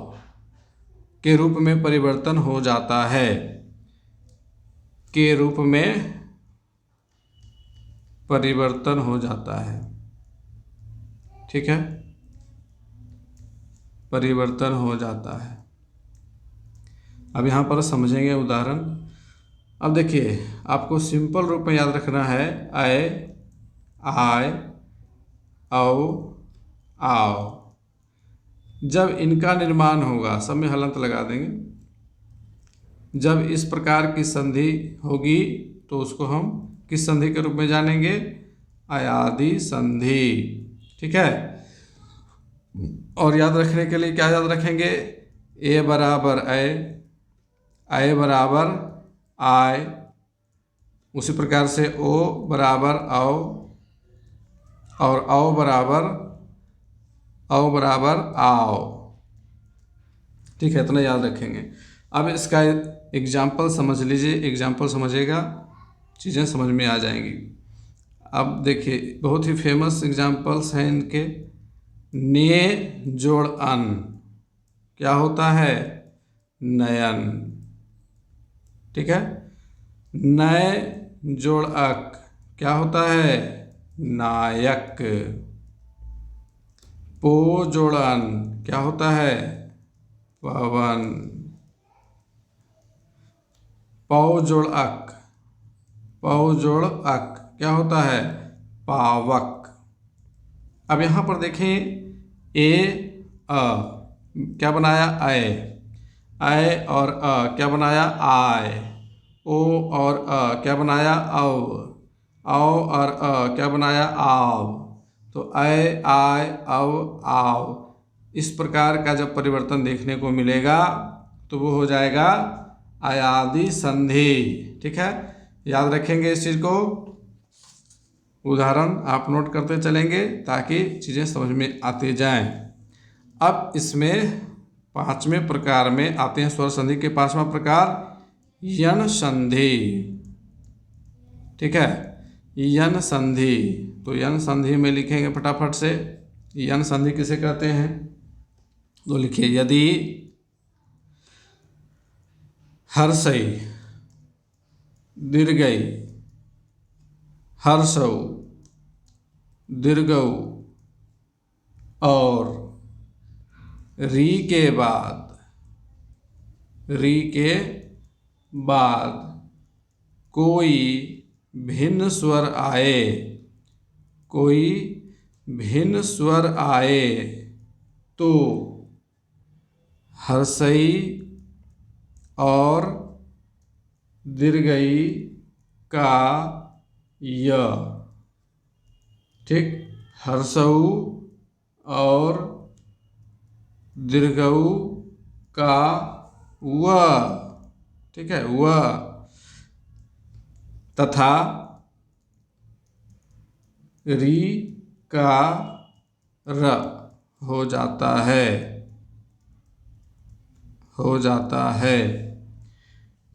के रूप में परिवर्तन हो जाता है, के रूप में परिवर्तन हो जाता है। ठीक है, परिवर्तन हो जाता है। अब यहाँ पर समझेंगे उदाहरण। अब देखिए, आपको सिंपल रूप में याद रखना है, आए, आय, औ, आओ। जब इनका निर्माण होगा, सब में हलंत लगा देंगे। जब इस प्रकार की संधि होगी तो उसको हम किस संधि के रूप में जानेंगे? अयादि संधि। ठीक है, और याद रखने के लिए क्या याद रखेंगे? ए बराबर आय बराबर आय, उसी प्रकार से ओ बराबर औ, और औ बराबर आओ। ठीक है, इतना याद रखेंगे। अब इसका एग्जाम्पल समझ लीजिए, एग्जाम्पल समझिएगा, चीज़ें समझ में आ जाएंगी। अब देखिए, बहुत ही फेमस एग्जाम्पल्स हैं इनके। ने जोड़ अन क्या होता है? नयन। ठीक है, नय जोड़ अक क्या होता है? नायक। पो जोड़ अन क्या होता है? पवन। पौ जोड़ अक क्या होता है? पावक। अब यहाँ पर देखें, ए अ क्या बनाया? आय और अ क्या बनाया? आय। ओ और अ क्या बनाया? औ और अ क्या बनाया? आव। तो अय, आय, औ, आव, इस प्रकार का जब परिवर्तन देखने को मिलेगा तो वो हो जाएगा अयादि संधि। ठीक है, याद रखेंगे इस चीज़ को। उदाहरण आप नोट करते चलेंगे ताकि चीज़ें समझ में आती जाएं। अब इसमें पांचवें प्रकार में आते हैं स्वर संधि के पांचवा प्रकार, यन संधि। ठीक है, यन संधि। तो यन संधि में लिखेंगे फटाफट से, यन संधि किसे कहते हैं? तो लिखिए, यदि हर्षई, दीर्घई, हर्षौ, दीर्घौ और री के बाद कोई भिन्न स्वर आए तो हर्षई और दीर्घई का य। ठीक, हर्षऊ और दीर्घऊ का व। ठीक है, व तथा री का र हो जाता है।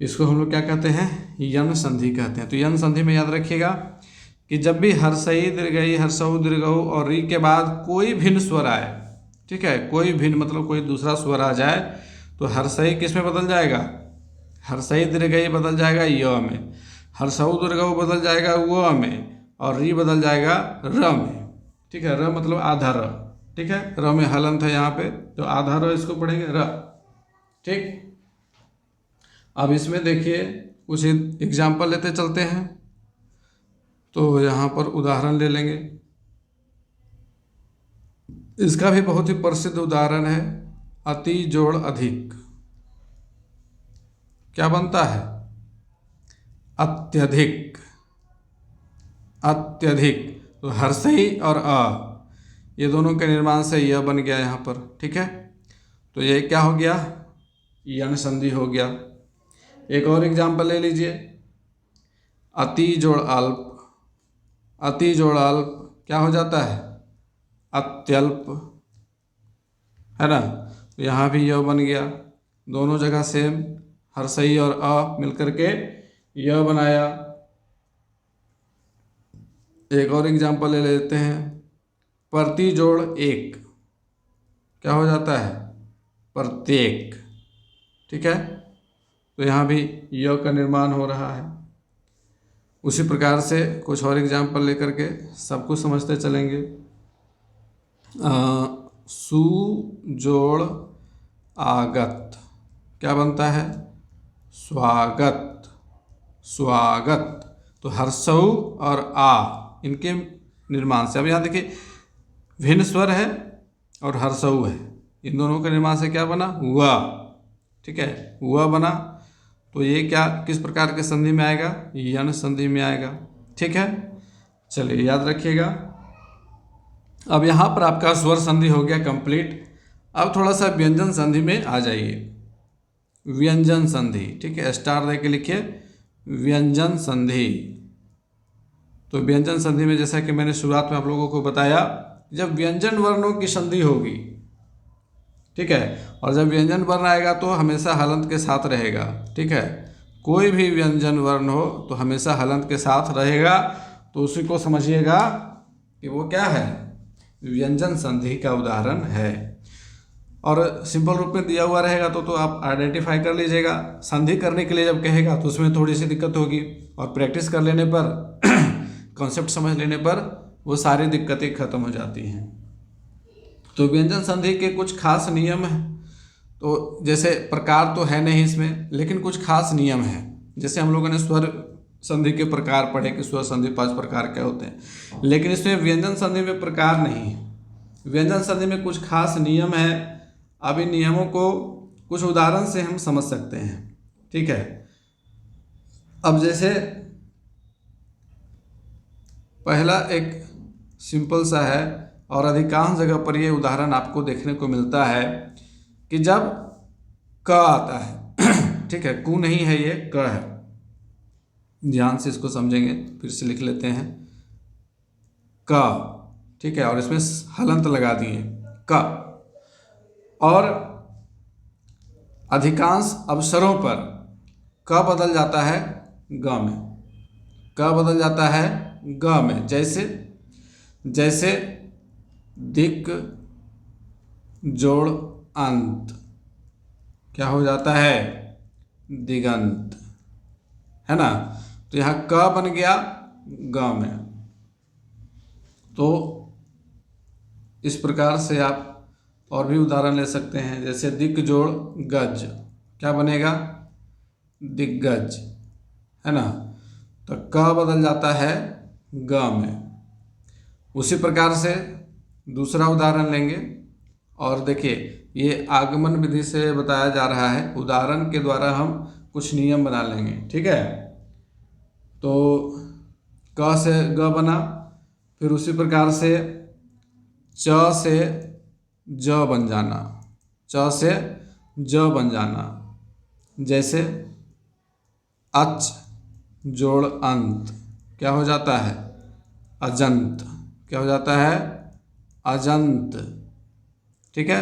इसको हम लोग क्या कहते हैं? यन संधि कहते हैं। तो यन संधि में याद रखिएगा कि जब भी हर्षई, दीर्घई, हर्षऊ, दीर्घऊ और री के बाद कोई भिन्न स्वर आए, ठीक है, कोई भिन्न मतलब कोई दूसरा स्वर आ जाए, तो हर्षई किस में बदल जाएगा? हर्षई दीर्घई बदल जाएगा य में, हर्षऊ दीर्घऊ बदल जाएगा व में, और री बदल जाएगा र में। ठीक है, र मतलब आधा र। ठीक है, र में हलंत है यहाँ पे, तो आधा र इसको पढ़ेंगे र। ठीक, अब इसमें देखिए कुछ एग्जाम्पल लेते चलते हैं। तो यहाँ पर उदाहरण ले लेंगे। इसका भी बहुत ही प्रसिद्ध उदाहरण है, अति जोड़ अधिक। क्या बनता है? अत्यधिक। तो हर्षई और अ ये दोनों के निर्माण से यह बन गया यहाँ पर। ठीक है, तो ये क्या हो गया? यन संधि हो गया। एक और एग्जाम्पल ले लीजिए, अति जोड़ अल्प। अति जोड़ अल्प क्या हो जाता है? अत्यल्प, है ना। तो यहाँ भी यह बन गया, दोनों जगह सेम, हर्षई और अ मिलकर के यह बनाया। एक और एग्जाम्पल ले लेते हैं, प्रति जोड़ एक क्या हो जाता है? प्रत्येक। ठीक है, तो यहाँ भी य का निर्माण हो रहा है। उसी प्रकार से कुछ और एग्जाम्पल लेकर के सब कुछ समझते चलेंगे। सु जोड़ आगत क्या बनता है? स्वागत। स्वागत। तो हर्षऊ और आ इनके निर्माण से, अब यहाँ देखिए भिन्न स्वर है और हर्षऊ है, इन दोनों के निर्माण से क्या बना? हुआ। ठीक है, हुआ बना। तो ये क्या किस प्रकार के संधि में आएगा? यण संधि में आएगा। ठीक है, चलिए याद रखिएगा। अब यहाँ पर आपका स्वर संधि हो गया कंप्लीट। अब थोड़ा सा व्यंजन संधि में आ जाइए। व्यंजन संधि, ठीक है, स्टार दे के लिखिए व्यंजन संधि। तो व्यंजन संधि में जैसा कि मैंने शुरुआत में आप लोगों को बताया, जब व्यंजन वर्णों की संधि होगी, ठीक है, और जब व्यंजन वर्ण आएगा तो हमेशा हलंत के साथ रहेगा। ठीक है, कोई भी व्यंजन वर्ण हो तो हमेशा हलंत के साथ रहेगा, तो उसी को समझिएगा कि वो क्या है? व्यंजन संधि का उदाहरण है। और सिंपल रूप में दिया हुआ रहेगा तो आप आइडेंटिफाई कर लीजिएगा। संधि करने के लिए जब कहेगा तो उसमें थोड़ी सी दिक्कत होगी, और प्रैक्टिस कर लेने पर कॉन्सेप्ट समझ लेने पर वो सारी दिक्कतें खत्म हो जाती हैं। तो व्यंजन संधि के कुछ खास नियम हैं। तो जैसे प्रकार तो है नहीं इसमें, लेकिन कुछ खास नियम हैं। जैसे हम लोगों ने स्वर संधि के प्रकार पढ़े कि स्वर संधि 5 प्रकार के होते हैं, लेकिन इसमें व्यंजन संधि में प्रकार नहीं है। व्यंजन संधि में कुछ खास नियम है। अब इन नियमों को कुछ उदाहरण से हम समझ सकते हैं। ठीक है, अब जैसे पहला एक सिंपल सा है, और अधिकांश जगह पर ये उदाहरण आपको देखने को मिलता है कि जब क आता है, ठीक है, कु नहीं है, ये क है। ध्यान से इसको समझेंगे, फिर से लिख लेते हैं क, ठीक है, और इसमें हलंत लगा दिए क। और अधिकांश अवसरों पर क बदल जाता है ग में, क बदल जाता है ग में। जैसे दिक जोड़ अंत क्या हो जाता है? दिगंत, है ना। तो यहाँ क बन गया ग में। तो इस प्रकार से आप और भी उदाहरण ले सकते हैं। जैसे दिक जोड़ गज क्या बनेगा? दिग्गज, है ना। तो क बदल जाता है ग में। उसी प्रकार से दूसरा उदाहरण लेंगे, और देखिए ये आगमन विधि से बताया जा रहा है। उदाहरण के द्वारा हम कुछ नियम बना लेंगे। ठीक है, तो क से ग बना, फिर उसी प्रकार से च से ज बन जाना, च से ज बन जाना। जैसे अच जोड़ अंत क्या हो जाता है? अजंत। क्या हो जाता है? अजंत। ठीक है,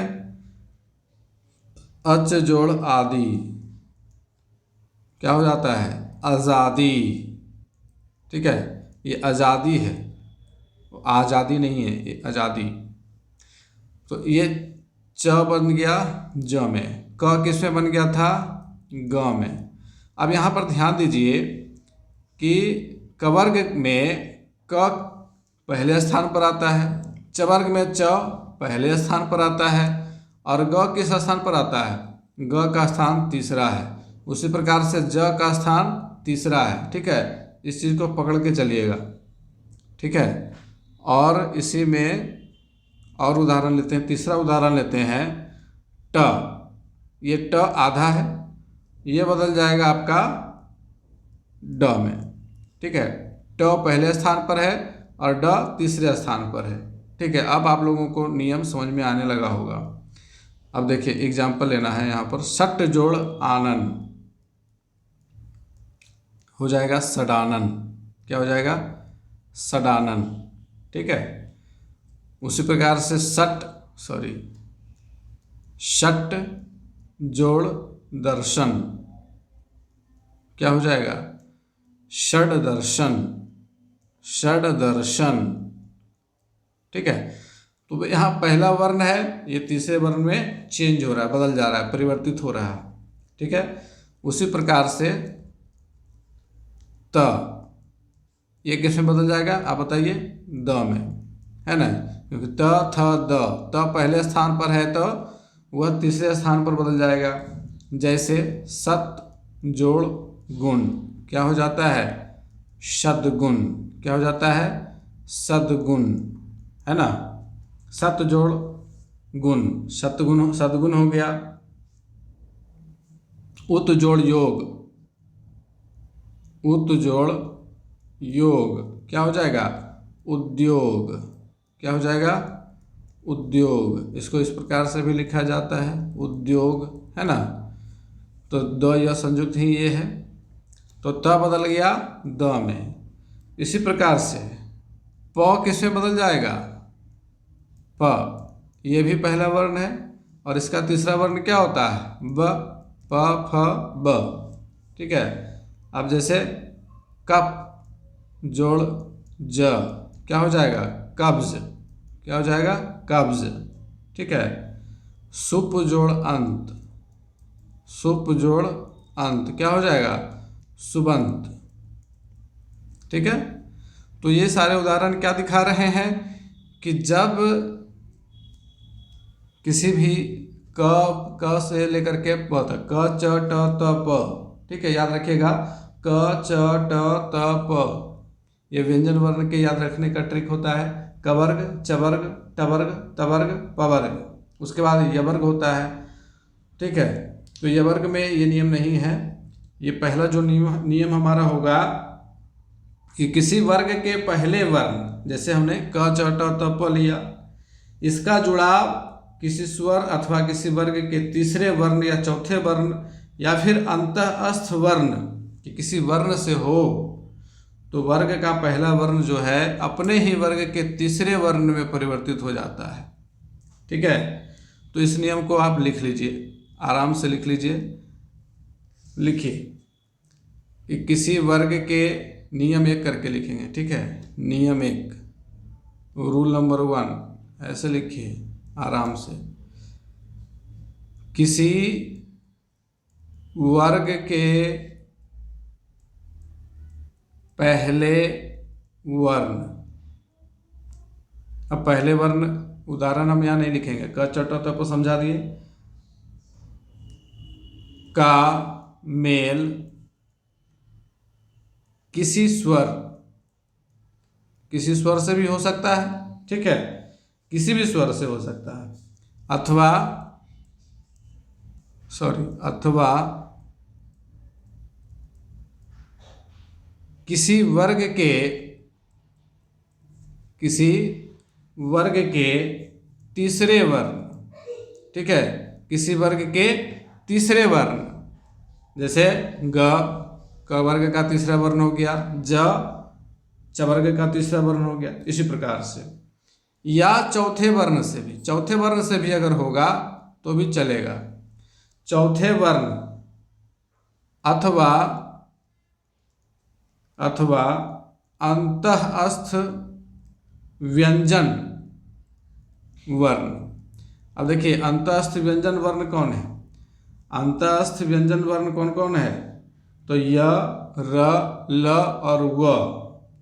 अच जोड़ आदि क्या हो जाता है? आज़ादी। ठीक है, ये आज़ादी है, आज़ादी नहीं है, ये आज़ादी। तो ये च बन गया ज में, क किस में बन गया था? ग में। अब यहाँ पर ध्यान दीजिए कि कवर्ग में क पहले स्थान पर आता है, चवर्ग में च पहले स्थान पर आता है, और ग किस स्थान पर आता है? ग का स्थान तीसरा है। उसी प्रकार से ज का स्थान तीसरा है। ठीक है, इस चीज़ को पकड़ के चलिएगा। ठीक है, और इसी में और उदाहरण लेते हैं। तीसरा उदाहरण लेते हैं ट। ये ट आधा है, ये बदल जाएगा आपका ड में। ठीक है, ट पहले स्थान पर है और ड तीसरे स्थान पर है। ठीक है, अब आप लोगों को नियम समझ में आने लगा होगा। अब देखिए एग्जाम्पल लेना है। यहाँ पर सट जोड़ आनन हो जाएगा सडानन। क्या हो जाएगा? सडानन। ठीक है, उसी प्रकार से शट जोड़ दर्शन क्या हो जाएगा? षड दर्शन, षड दर्शन। ठीक है, तो यहाँ पहला वर्ण है, ये तीसरे वर्ण में चेंज हो रहा है, बदल जा रहा है, परिवर्तित हो रहा है। ठीक है, उसी प्रकार से त, ये किस में बदल जाएगा? आप बताइए। द में, है ना। क्योंकि त थ द, त पहले स्थान पर है तो वह तीसरे स्थान पर बदल जाएगा। जैसे सत जोड़ गुण क्या हो जाता है? सद्गुण। क्या हो जाता है? सद्गुण, है ना। सत जोड़ गुण, सतगुण, सद्गुण हो गया। उत जोड़ योग, उत जोड़ योग क्या हो जाएगा? उद्योग। क्या हो जाएगा? उद्योग। इसको इस प्रकार से भी लिखा जाता है, उद्योग, है ना। तो द यह संयुक्त ही ये है, तो त बदल गया द में। इसी प्रकार से प किसमें बदल जाएगा? प। ये भी पहला वर्ण है और इसका तीसरा वर्ण क्या होता है? ब, प, फ, ब। ठीक है। अब जैसे कप जोड़ ज क्या हो जाएगा? कब्ज। क्या हो जाएगा? कब्ज। ठीक है। सुप जोड़ अंत, सुप जोड़ अंत क्या हो जाएगा? सुबंत। ठीक है। तो ये सारे उदाहरण क्या दिखा रहे हैं कि जब किसी भी क से लेकर के प तक, क च ट त प, ठीक है, याद रखिएगा, क च ट त प, ये व्यंजन वर्ण के याद रखने का ट्रिक होता है। कवर्ग, चवर्ग, टवर्ग, तवर्ग, पवर्ग, उसके बाद यवर्ग होता है। ठीक है। तो यवर्ग में ये नियम नहीं है। ये पहला जो नियम हमारा होगा कि किसी वर्ग के पहले वर्ण, जैसे हमने क च ट त प लिया, इसका जुड़ाव किसी स्वर अथवा किसी वर्ग के तीसरे वर्ण या चौथे वर्ण या फिर अंतःस्थ वर्ण कि किसी वर्ण से हो, तो वर्ग का पहला वर्ण जो है अपने ही वर्ग के तीसरे वर्ण में परिवर्तित हो जाता है। ठीक है। तो इस नियम को आप लिख लीजिए, आराम से लिख लीजिए। लिखिए कि किसी वर्ग के नियम एक करके लिखेंगे। ठीक है। नियम एक, रूल नंबर 1, ऐसे लिखिए आराम से। किसी वर्ग के पहले वर्ण, अब पहले वर्ण उदाहरण हम यहाँ नहीं लिखेंगे, क च ट त प समझा दिए, का मेल किसी स्वर, किसी स्वर से भी हो सकता है। ठीक है। किसी भी स्वर से हो सकता है, अथवा किसी वर्ग के तीसरे वर्ण। ठीक है। किसी वर्ग के तीसरे वर्ण, जैसे क वर्ग का तीसरा वर्ण हो गया, च वर्ग का तीसरा वर्ण हो गया, इसी प्रकार से। या चौथे वर्ण से भी, चौथे वर्ण से भी अगर होगा तो भी चलेगा। चौथे वर्ण अथवा अंतःस्थ व्यंजन वर्ण। अब देखिए अंतःस्थ व्यंजन वर्ण कौन है? अंतःस्थ व्यंजन वर्ण कौन कौन है? तो य, र, ल और व,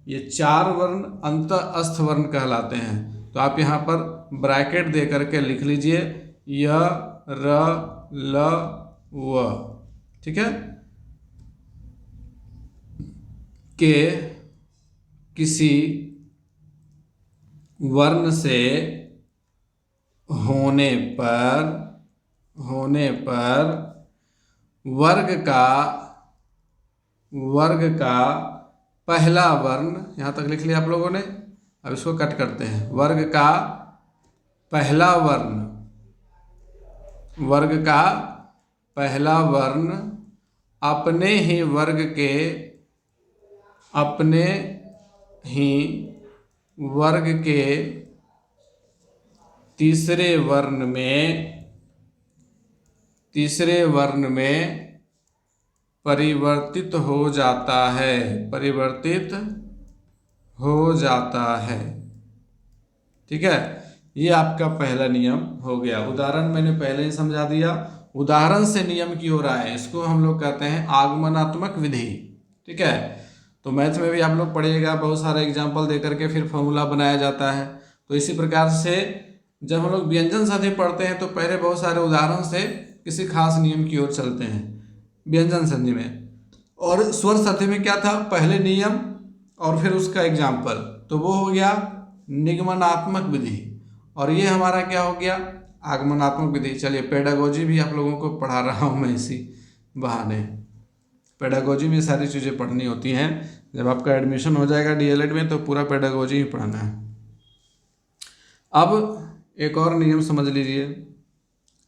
ये 4 वर्ण अंतःस्थ वर्ण कहलाते हैं। तो आप यहाँ पर ब्रैकेट दे करके लिख लीजिए य, र, ल, व। ठीक है। के किसी वर्ण से होने पर वर्ग का पहला वर्ण, यहाँ तक लिख लिया आप लोगों ने। अब इसको कट करते हैं। वर्ग का पहला वर्ण अपने ही वर्ग के तीसरे वर्ण में परिवर्तित हो जाता है। ठीक है। ये आपका पहला नियम हो गया। उदाहरण मैंने पहले ही समझा दिया। उदाहरण से नियम की ओर आए, इसको हम लोग कहते हैं आगमनात्मक विधि। ठीक है। तो मैथ में भी आप लोग पढ़िएगा, बहुत सारे एग्जाम्पल दे करके फिर फॉर्मूला बनाया जाता है। तो इसी प्रकार से जब हम लोग व्यंजन संधि पढ़ते हैं तो पहले बहुत सारे उदाहरण से किसी खास नियम की ओर चलते हैं व्यंजन संधि में। और स्वर संधि में क्या था, पहले नियम और फिर उसका एग्जाम्पल, तो वो हो गया निगमनात्मक विधि, और ये हमारा क्या हो गया, आगमनात्मक विधि। चलिए पेडागोजी भी आप लोगों को पढ़ा रहा हूँ मैं इसी बहाने। पेडागोजी में सारी चीज़ें पढ़नी होती हैं। जब आपका एडमिशन हो जाएगा डीएलएड में तो पूरा पेडागोजी ही पढ़ना है। अब एक और नियम समझ लीजिए,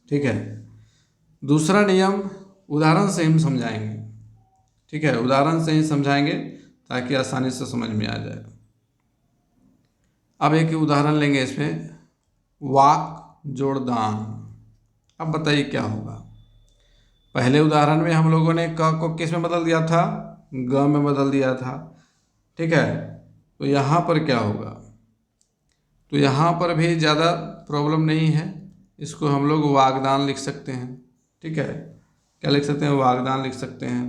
ठीक है। दूसरा नियम उदाहरण से हम समझाएंगे, ठीक है, उदाहरण से ही समझाएंगे ताकि आसानी से समझ में आ जाए। अब एक उदाहरण लेंगे इसमें, वाक जोड़ दान। अब बताइए क्या होगा। पहले उदाहरण में हम लोगों ने क को किस में बदल दिया था, ग में बदल दिया था, ठीक है। तो यहाँ पर क्या होगा, तो यहाँ पर भी ज़्यादा प्रॉब्लम नहीं है, इसको हम लोग वागदान लिख सकते हैं, ठीक है। क्या लिख सकते हैं, वागदान लिख सकते हैं।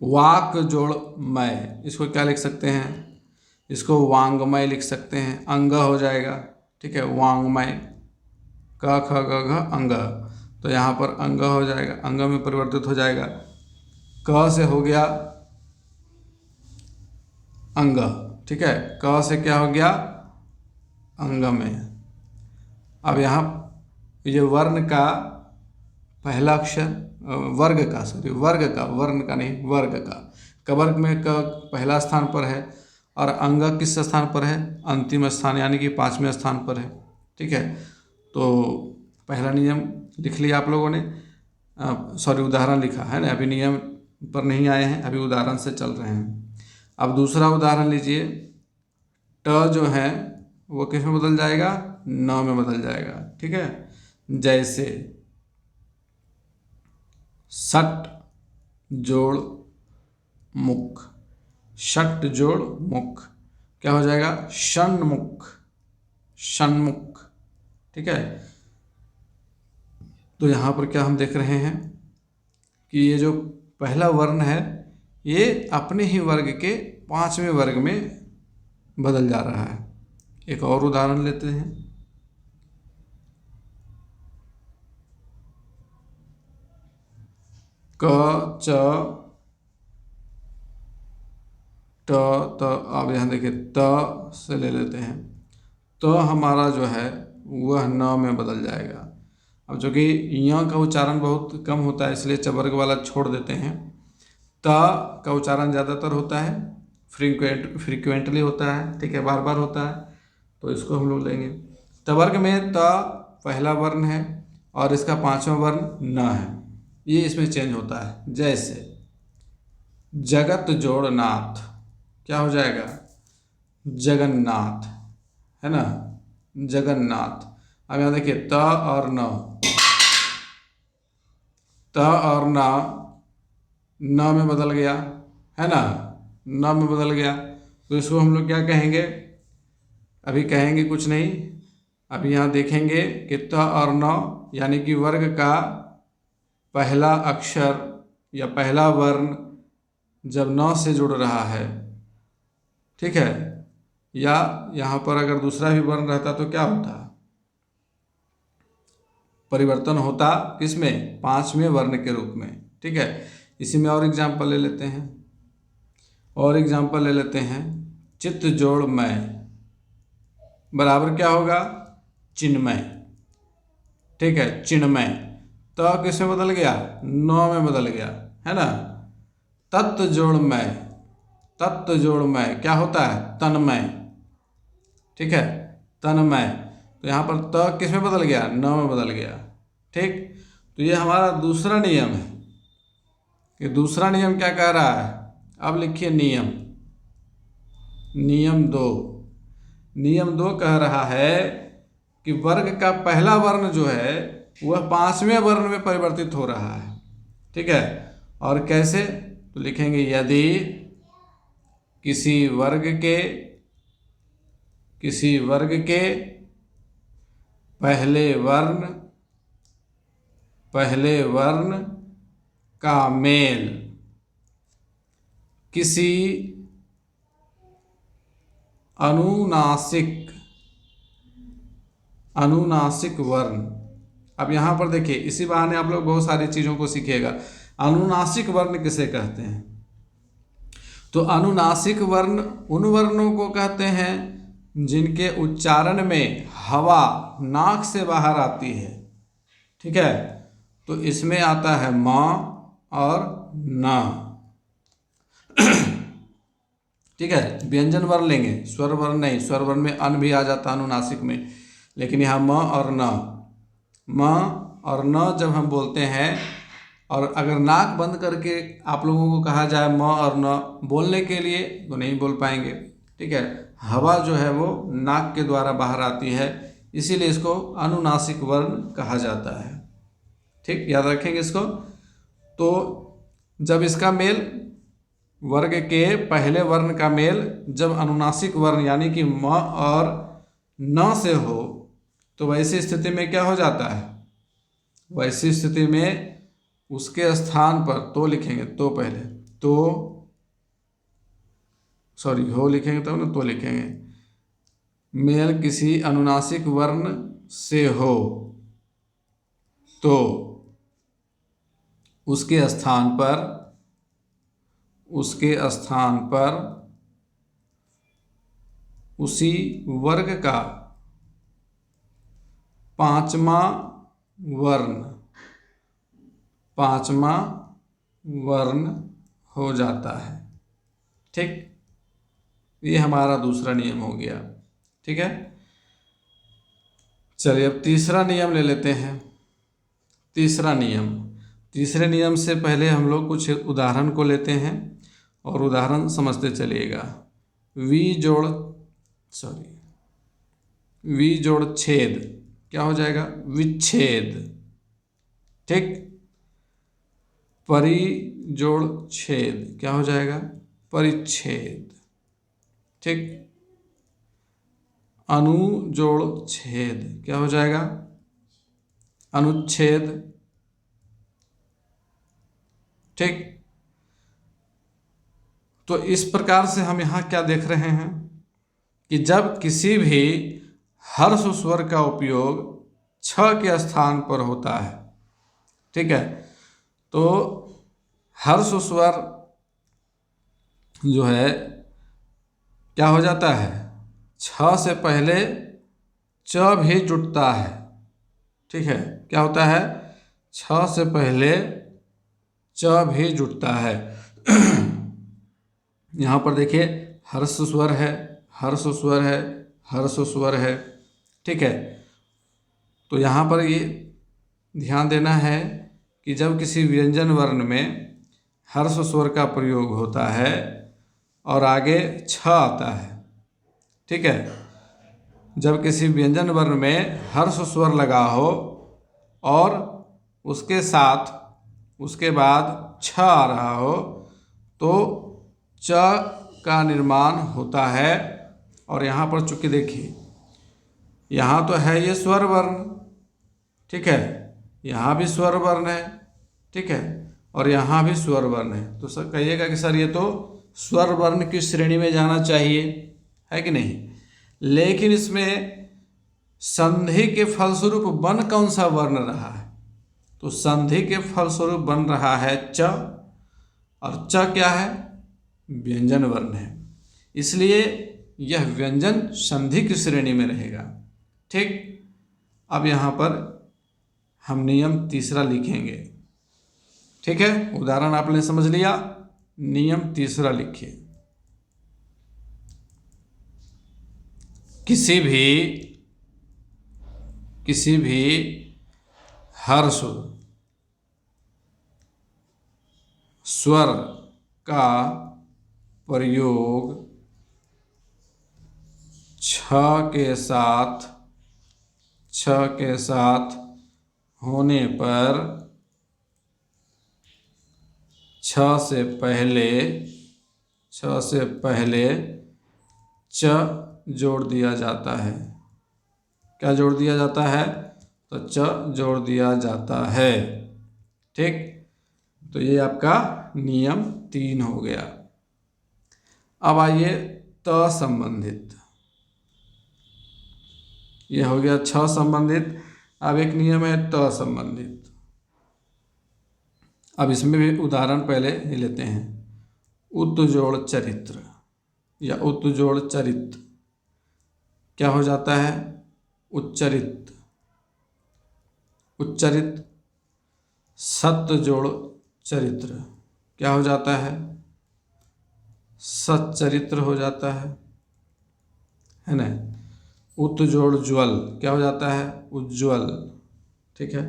वाक जोड़ मय, इसको क्या लिख सकते हैं, इसको वांगमय लिख सकते हैं, अंग हो जाएगा, ठीक है, वांगमय, क ख ग घ अंग, तो यहाँ पर अंग हो जाएगा, अंग में परिवर्तित हो जाएगा। क से हो गया अंग, ठीक है, क से क्या हो गया, अंग में। अब यहाँ ये वर्ण का पहला अक्षर, वर्ग का, सॉरी वर्ग का, वर्ण का नहीं, वर्ग का, कवर्ग में क पहला स्थान पर है और अंग किस स्थान पर है, अंतिम स्थान यानी कि 5वें स्थान पर है, ठीक है। तो पहला नियम लिख लिया आप लोगों ने, सॉरी उदाहरण लिखा है ना, अभी नियम पर नहीं आए हैं, अभी उदाहरण से चल रहे हैं। अब दूसरा उदाहरण लीजिए, ट जो है वो किस में बदल जाएगा, न में बदल जाएगा, ठीक है। जैसे सट जोड़ मुख, शट जोड़ मुख, क्या हो जाएगा, षण्मुख, षण्मुख, ठीक है। तो यहाँ पर क्या हम देख रहे हैं कि ये जो पहला वर्ण है ये अपने ही वर्ग के 5वें वर्ग में बदल जा रहा है। एक और उदाहरण लेते हैं, क च ट त। अब यहाँ देखिए त से ले लेते हैं, तो हमारा जो है वह न में बदल जाएगा। अब जो कि य का उच्चारण बहुत कम होता है इसलिए चवर्ग वाला छोड़ देते हैं, त का उच्चारण ज़्यादातर होता है, फ्रीक्वेंटली होता है, ठीक है, बार बार होता है, तो इसको हम लोग लेंगे। तवर्ग में त पहला वर्ण है और इसका 5वां वर्ण न है, ये इसमें चेंज होता है। जैसे जगत जोड़ नाथ, क्या हो जाएगा, जगन्नाथ, है ना, जगन्नाथ। अब यहाँ देखिए त और न, त और न में बदल गया, है ना, न में बदल गया, तो इसको हम लोग क्या कहेंगे, अभी कहेंगे कुछ नहीं, अभी यहाँ देखेंगे कि त और न यानी कि वर्ग का पहला अक्षर या पहला वर्ण जब न से जुड़ रहा है, ठीक है, या यहाँ पर अगर दूसरा भी वर्ण रहता तो क्या होता, परिवर्तन होता किसमें, 5वें वर्ण के रूप में, ठीक है। इसी में और एग्जाम्पल ले लेते हैं, और एग्जाम्पल ले लेते हैं, चित्त जोड़ मय बराबर क्या होगा, चिन्मय, ठीक है, चिन्मय। तो किस में बदल गया, न में बदल गया, है ना। तत्व जोड़ मय, तत्व जोड़ मय क्या होता है, तन्मय, ठीक है, तन्मय। तो यहाँ पर त किस में बदल गया, न में बदल गया, ठीक। तो ये हमारा दूसरा नियम है कि दूसरा नियम क्या कह रहा है, अब लिखिए नियम, नियम 2, नियम 2 कह रहा है कि वर्ग का पहला वर्ण जो है वह 5वें वर्ण में परिवर्तित हो रहा है, ठीक है। और कैसे, तो लिखेंगे यदि किसी वर्ग के पहले वर्ण का मेल किसी अनुनासिक, अनुनासिक वर्ण। अब यहाँ पर देखिए, इसी बहाने आप लोग बहुत सारी चीज़ों को सीखिएगा। अनुनासिक वर्ण किसे कहते हैं? तो अनुनासिक वर्ण उन वर्णों को कहते हैं जिनके उच्चारण में हवा नाक से बाहर आती है। ठीक है, तो इसमें आता है म और न। ठीक है, व्यंजन वर्ण लेंगे, स्वर वर्ण नहीं। स्वर वर्ण में अन भी आ जाता है अनुनासिक में, लेकिन यहाँ म और न, म और न जब हम बोलते हैं, और अगर नाक बंद करके आप लोगों को कहा जाए म और न बोलने के लिए, तो नहीं बोल पाएंगे। ठीक है, हवा जो है वो नाक के द्वारा बाहर आती है, इसीलिए इसको अनुनासिक वर्ण कहा जाता है। ठीक, याद रखेंगे इसको। तो जब इसका मेल, वर्ग के पहले वर्ण का मेल जब अनुनासिक वर्ण यानी कि म और न से हो, तो वैसी स्थिति में क्या हो जाता है? वैसी स्थिति में उसके स्थान पर तो लिखेंगे, तो पहले तो, सॉरी हो लिखेंगे तब ना तो लिखेंगे। मेल किसी अनुनासिक वर्ण से हो तो उसके स्थान पर, उसके स्थान पर उसी वर्ग का पांचवा वर्ण, पांचवा वर्ण हो जाता है। ठीक, ये हमारा दूसरा नियम हो गया। ठीक है, चलिए अब तीसरा नियम ले लेते हैं। तीसरा नियम, तीसरे नियम से पहले हम लोग कुछ उदाहरण को लेते हैं और उदाहरण समझते चलिएगा। वी जोड़ छेद क्या हो जाएगा? विच्छेद। ठीक, परि जोड़ छेद क्या हो जाएगा? परिच्छेद। ठीक, अनु जोड़ छेद क्या हो जाएगा? अनुच्छेद। ठीक, तो इस प्रकार से हम यहाँ क्या देख रहे हैं कि जब किसी भी हर्ष स्वर का उपयोग छ के स्थान पर होता है, ठीक है, तो हर्ष स्वर जो है क्या हो जाता है? छ से पहले च भी जुड़ता है। ठीक है, क्या होता है? छ से पहले च भी जुड़ता है। यहाँ पर देखिए, हर्ष स्वर है, हर्ष स्वर है, हर्ष स्वर है। ठीक है, तो यहाँ पर ये ध्यान देना है कि जब किसी व्यंजन वर्ण में हर्ष स्वर का प्रयोग होता है और आगे छ आता है, ठीक है, जब किसी व्यंजन वर्ण में हर्ष स्वर लगा हो और उसके साथ उसके बाद छ आ रहा हो, तो च का निर्माण होता है। और यहाँ पर चूंकि देखिए, यहाँ तो है ये स्वर वर्ण, ठीक है, यहाँ भी स्वर वर्ण है, ठीक है, और यहाँ भी स्वर वर्ण है। तो सर कहिएगा कि सर ये तो स्वर वर्ण की श्रेणी में जाना चाहिए, है कि नहीं? लेकिन इसमें संधि के फलस्वरूप बन कौन सा वर्ण रहा है? तो संधि के फलस्वरूप बन रहा है च, और च क्या है? व्यंजन वर्ण है, इसलिए यह व्यंजन संधि की श्रेणी में रहेगा। ठीक, अब यहाँ पर हम नियम तीसरा लिखेंगे। ठीक है, उदाहरण आपने समझ लिया, नियम तीसरा लिखिए। किसी भी हर्ष स्वर का प्रयोग छ के साथ होने पर छ से पहले च जोड़ दिया जाता है। क्या जोड़ दिया जाता है? तो च जोड़ दिया जाता है। ठीक, तो ये आपका नियम 3 हो गया। अब आइए त संबंधित। ये हो गया छ संबंधित। अब एक नियम है त संबंधित। अब इसमें भी उदाहरण पहले ये लेते हैं। उत्जोड़ चरित्र या उत्जोड़ चरित क्या हो जाता है? उच्चरित। उच्चरित। सत्जोड़ चरित्र क्या हो जाता है? सच्चरित्र हो जाता है ना। उत्जोड़ ज्वल क्या हो जाता है? उज्ज्वल। ठीक है।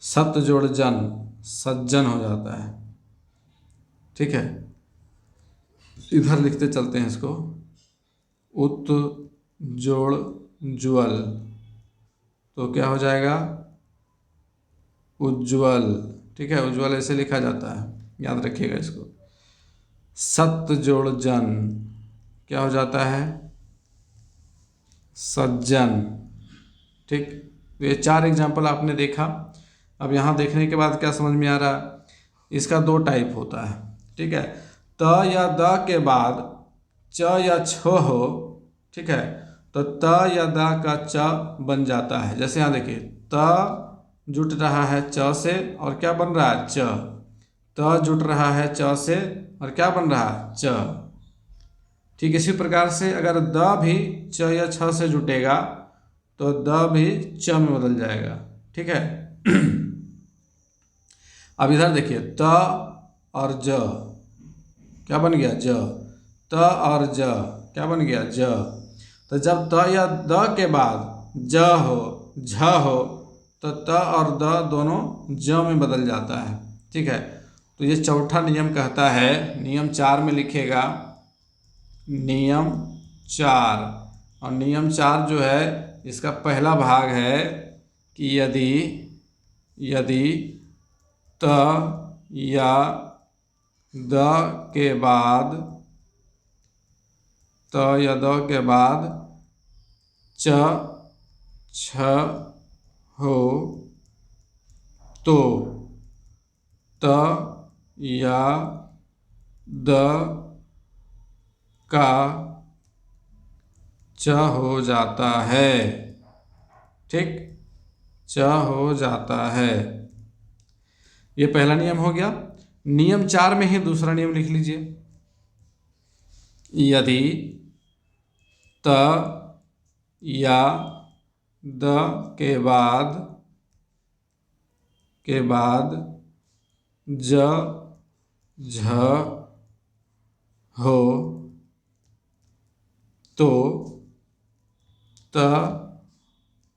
सत्जोड़ जन सज्जन हो जाता है। ठीक है। इधर लिखते चलते हैं इसको। उत्जोड़ ज्वल तो क्या हो जाएगा? उज्ज्वल। ठीक है। उज्ज्वल ऐसे लिखा जाता है, याद रखिएगा इसको। सत्जोड़ जन क्या हो जाता है? सज्जन। ठीक। तो ये 4 एग्जाम्पल आपने देखा। अब यहाँ देखने के बाद क्या समझ में आ रहा? इसका 2 टाइप होता है। ठीक है। त या द के बाद च या छ हो, ठीक है, तो त या द का च बन जाता है। जैसे यहाँ देखिए, त जुट रहा है च से और क्या बन रहा है? च। त जुट रहा है च से और क्या बन रहा है? च। ठीक इसी प्रकार से अगर द भी च या छ से जुटेगा तो द भी च में बदल जाएगा। ठीक है। अब इधर देखिए, त और ज क्या बन गया? ज। त और ज क्या बन गया? ज। तो जब त या द के बाद ज हो, झ हो, तो त और द दोनों ज में बदल जाता है। ठीक है। तो ये चौथा नियम कहता है, नियम 4 में लिखेगा। नियम 4। और नियम 4 जो है इसका पहला भाग है कि यदि त या द के बाद च छ हो तो त या द का च हो जाता है। ठीक। च हो जाता है। ये पहला नियम हो गया। नियम 4 में ही दूसरा नियम लिख लीजिए। यदि त या द के बाद ज झ हो तो त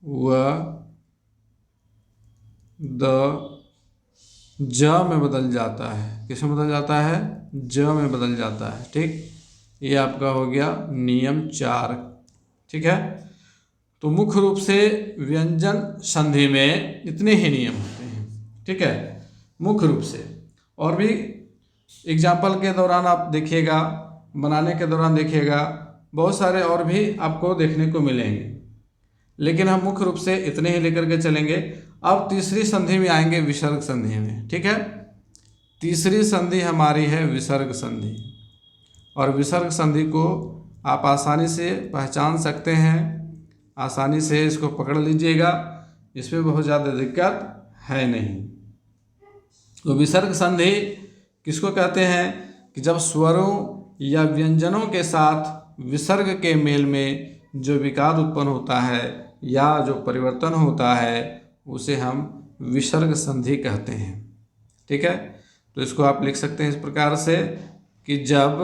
व द ज में बदल जाता है। किस में बदल जाता है? ज में बदल जाता है। ठीक। ये आपका हो गया नियम 4। ठीक है। तो मुख्य रूप से व्यंजन संधि में इतने ही नियम होते हैं। ठीक है। मुख्य रूप से और भी एग्जाम्पल के दौरान आप देखिएगा, बनाने के दौरान देखिएगा, बहुत सारे और भी आपको देखने को मिलेंगे, लेकिन हम मुख्य रूप से इतने ही लेकर के चलेंगे। अब तीसरी संधि में आएंगे, विसर्ग संधि में। ठीक है। तीसरी संधि हमारी है विसर्ग संधि। और विसर्ग संधि को आप आसानी से पहचान सकते हैं, आसानी से इसको पकड़ लीजिएगा, इसमें बहुत ज़्यादा दिक्कत है नहीं। तो विसर्ग संधि किसको कहते हैं? कि जब स्वरों या व्यंजनों के साथ विसर्ग के मेल में जो विकार उत्पन्न होता है या जो परिवर्तन होता है उसे हम विसर्ग संधि कहते हैं। ठीक है। तो इसको आप लिख सकते हैं इस प्रकार से कि जब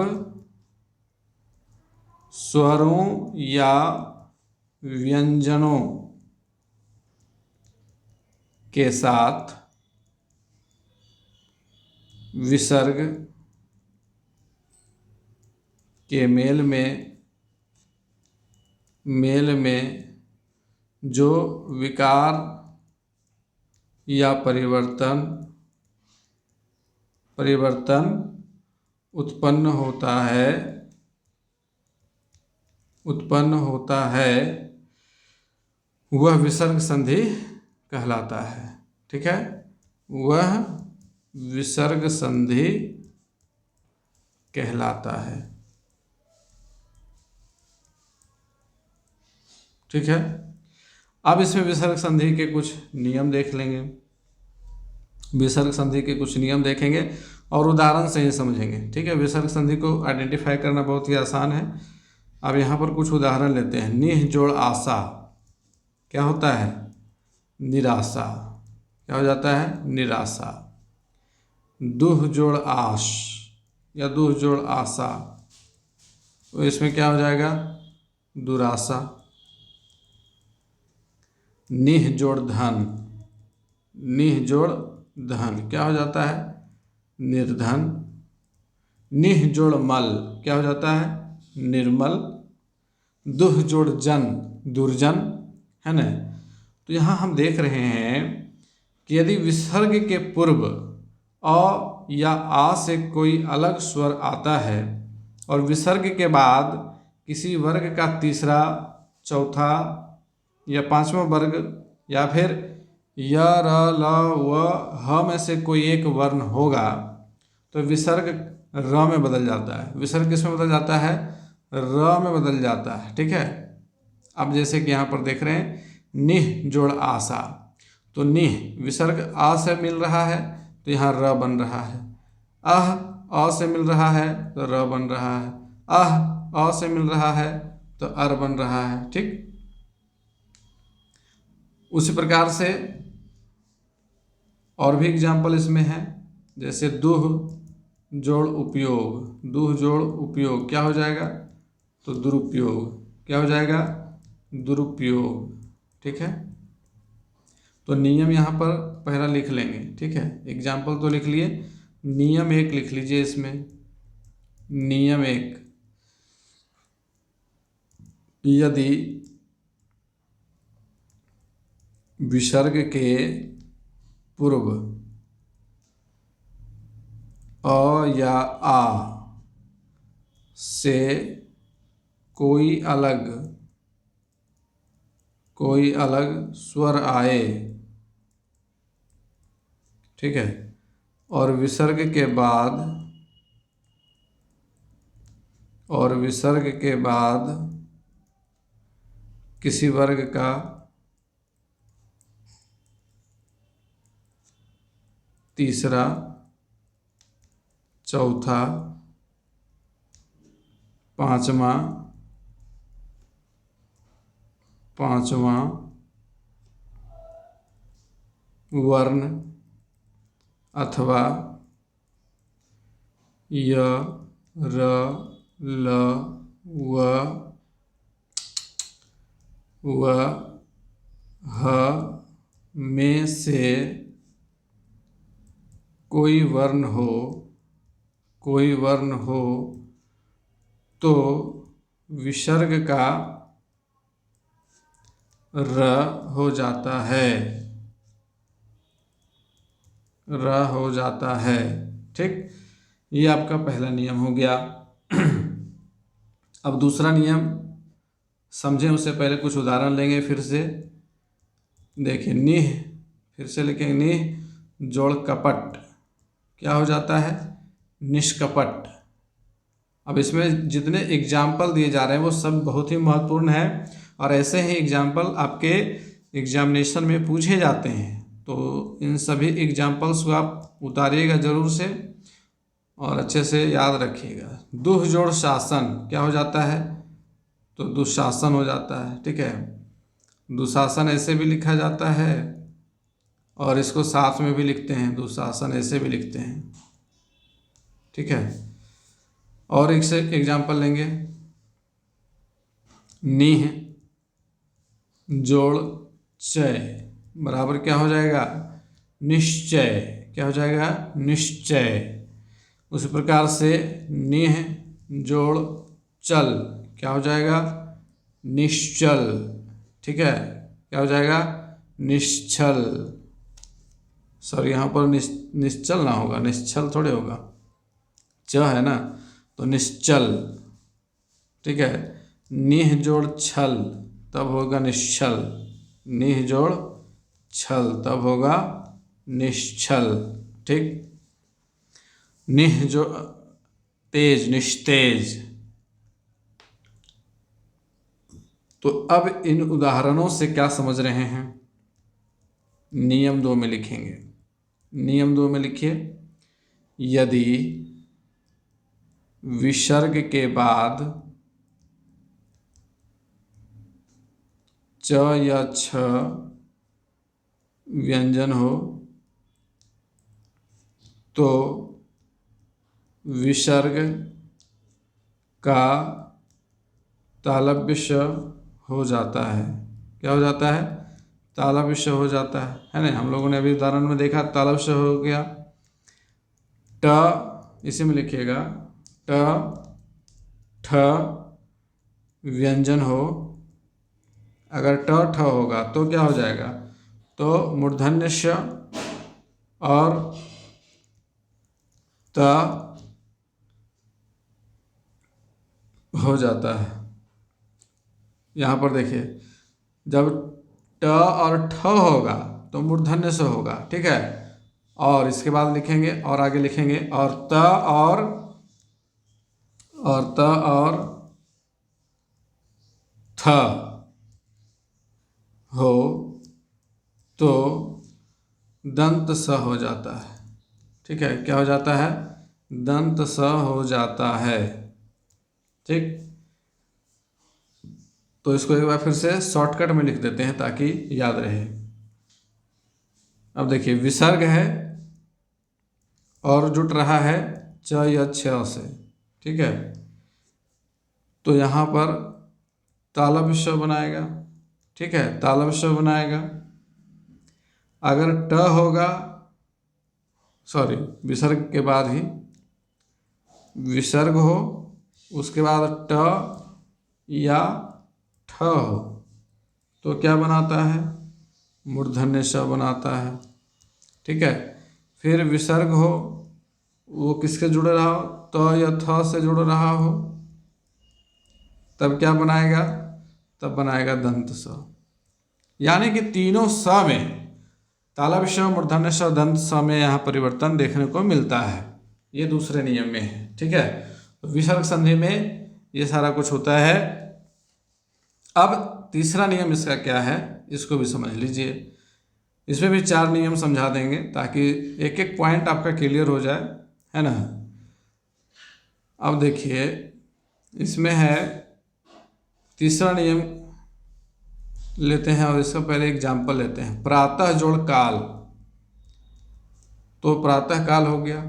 स्वरों या व्यंजनों के साथ विसर्ग के मेल में जो विकार या परिवर्तन उत्पन्न होता है वह विसर्ग संधि कहलाता है। ठीक है। वह विसर्ग संधि कहलाता है। ठीक है। अब इसमें विसर्ग संधि के कुछ नियम देख लेंगे, विसर्ग संधि के कुछ नियम देखेंगे और उदाहरण से ही समझेंगे। ठीक है, विसर्ग संधि को आइडेंटिफाई करना बहुत ही आसान है। अब यहाँ पर कुछ उदाहरण लेते हैं। निह जोड़ आशा क्या होता है? निराशा। क्या हो जाता है? निराशा। दुह जोड़ आश या दुह जोड़ आशा, तो इसमें क्या हो जाएगा? दुराशा। निह जोड़ धन, निह जोड़ धन क्या हो जाता है? निर्धन। निह जोड़ मल क्या हो जाता है? निर्मल। दुह जोड़ जन, दुर्जन, है ना। तो यहाँ हम देख रहे हैं कि यदि विसर्ग के पूर्व अ या आ से कोई अलग स्वर आता है और विसर्ग के बाद किसी वर्ग का तीसरा, चौथा या पांचवा वर्ग या फिर य, र, ल, व, ह में से कोई एक वर्ण होगा तो विसर्ग र में बदल जाता है। विसर्ग किस में बदल जाता है? र में बदल जाता है। ठीक है, अब जैसे कि यहाँ पर देख रहे हैं निह जोड़ आशा, तो निह विसर्ग आ से मिल रहा है तो यहाँ र बन रहा है। अह अ से मिल रहा है तो र बन रहा है। अह अ से मिल रहा है तो अर बन रहा है। ठीक, उसी प्रकार से और भी एग्जाम्पल इसमें है, जैसे दुह जोड़ उपयोग, दुह जोड़ उपयोग क्या हो जाएगा? तो दुरुपयोग। क्या हो जाएगा? दुरुपयोग। ठीक है, तो नियम यहाँ पर पहला लिख लेंगे। ठीक है, एग्जाम्पल तो लिख लिए, नियम एक लिख लीजिए इसमें। नियम एक, यदि विसर्ग के पूर्व अ या आ से कोई अलग स्वर आए, ठीक है, और विसर्ग के बाद किसी वर्ग का तीसरा, चौथा, पांचवा वर्ण अथवा य, र, ल, व, ह में से कोई वर्ण हो तो विसर्ग का र हो जाता है, र हो जाता है। ठीक, ये आपका पहला नियम हो गया। अब दूसरा नियम समझें, उससे पहले कुछ उदाहरण लेंगे। फिर से देखिए, निह, फिर से लिखेंगे निह जोड़ कपट क्या हो जाता है? निष्कपट। अब इसमें जितने एग्जाम्पल दिए जा रहे हैं वो सब बहुत ही महत्वपूर्ण है और ऐसे ही एग्जाम्पल आपके एग्जामिनेशन में पूछे जाते हैं, तो इन सभी एग्जाम्पल्स को आप उतारिएगा जरूर से और अच्छे से याद रखिएगा। दुह जोड़ शासन क्या हो जाता है? तो दुशासन हो जाता है। ठीक है, दुशासन ऐसे भी लिखा जाता है और इसको साथ में भी लिखते हैं, दुशासन ऐसे भी लिखते हैं। ठीक है, और एक से एग्जाम्पल लेंगे। निह जोड़ चय बराबर क्या हो जाएगा? निश्चय। क्या हो जाएगा? निश्चय। उसी प्रकार से निह जोड़ चल क्या हो जाएगा? निश्चल। ठीक है, क्या हो जाएगा? निश्चल। सॉरी, यहाँ पर निश्चल ना होगा, निश्चल थोड़े होगा, च है ना, तो निश्चल। ठीक है, निह जोड़ छल तब होगा निश्चल, निह जोड़ छल तब होगा निश्चल। ठीक, निह जो तेज, निस्तेज। तो अब इन उदाहरणों से क्या समझ रहे हैं? नियम 2 में लिखेंगे। नियम 2 में लिखिए, यदि विसर्ग के बाद च या छ व्यंजन हो तो विसर्ग का तालव्य श हो जाता है। क्या हो जाता है? तालव्य श हो जाता है ना। हम लोगों ने अभी उदाहरण में देखा, तालव्य श हो गया। ट, इसी में लिखिएगा, ट ठ व्यंजन हो, अगर ट ठ होगा तो क्या हो जाएगा? तो मूर्धन्य श और त हो जाता है। यहाँ पर देखिए, जब ट और ठ होगा तो मूर्धन्य से होगा, ठीक है। और इसके बाद लिखेंगे और आगे लिखेंगे, और त और थ हो तो दंत स हो जाता है, ठीक है। क्या हो जाता है? दंत स हो जाता है, ठीक। तो इसको एक बार फिर से शॉर्टकट में लिख देते हैं ताकि याद रहे। अब देखिए, विसर्ग है और जुट रहा है च या छ से, ठीक है। तो यहाँ पर तालव्य श बनाएगा, ठीक है, तालव्य श बनाएगा। अगर ट होगा, सॉरी, विसर्ग के बाद ही विसर्ग हो, उसके बाद ट या ठ हो तो क्या बनाता है? मूर्धन्य श बनाता है, ठीक है। फिर विसर्ग हो, वो किसके जुड़ रहा हो? त या थ से जुड़ रहा हो, तब क्या बनाएगा? तब बनाएगा दंत स। यानी कि तीनों स में, तालव्य श, मूर्धन्य श, दंत स में यहाँ परिवर्तन देखने को मिलता है। ये दूसरे नियम में है, ठीक है। तो विसर्ग संधि में ये सारा कुछ होता है। अब तीसरा नियम इसका क्या है, इसको भी समझ लीजिए। इसमें भी 4 नियम समझा देंगे ताकि एक एक पॉइंट आपका क्लियर हो जाए, है ना। अब देखिए, इसमें है तीसरा नियम लेते हैं और इसका पहले एग्जाम्पल लेते हैं। प्रातः जोड़ काल, तो प्रातः काल हो गया,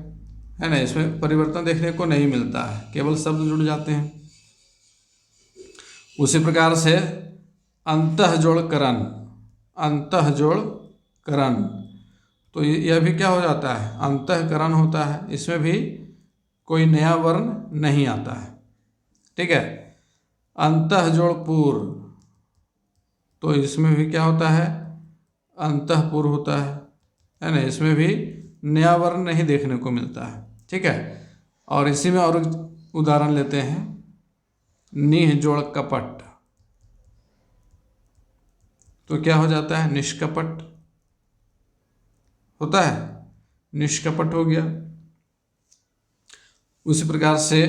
है ना। इसमें परिवर्तन देखने को नहीं मिलता है, केवल शब्द जुड़ जाते हैं। उसी प्रकार से अंतः जोड़ करण, अंतः जोड़ करण, तो यह भी क्या हो जाता है? अंतःकरण होता है। इसमें भी कोई नया वर्ण नहीं आता है, ठीक है। अंतः जोड़ पूर्व, तो इसमें भी क्या होता है? अंतःपुर होता है ना। इसमें भी नया वर्ण नहीं देखने को मिलता है, ठीक है। और इसी में और उदाहरण लेते हैं, निह जोड़ कपट, तो क्या हो जाता है? निष्कपट होता है, निष्कपट हो गया। उसी प्रकार से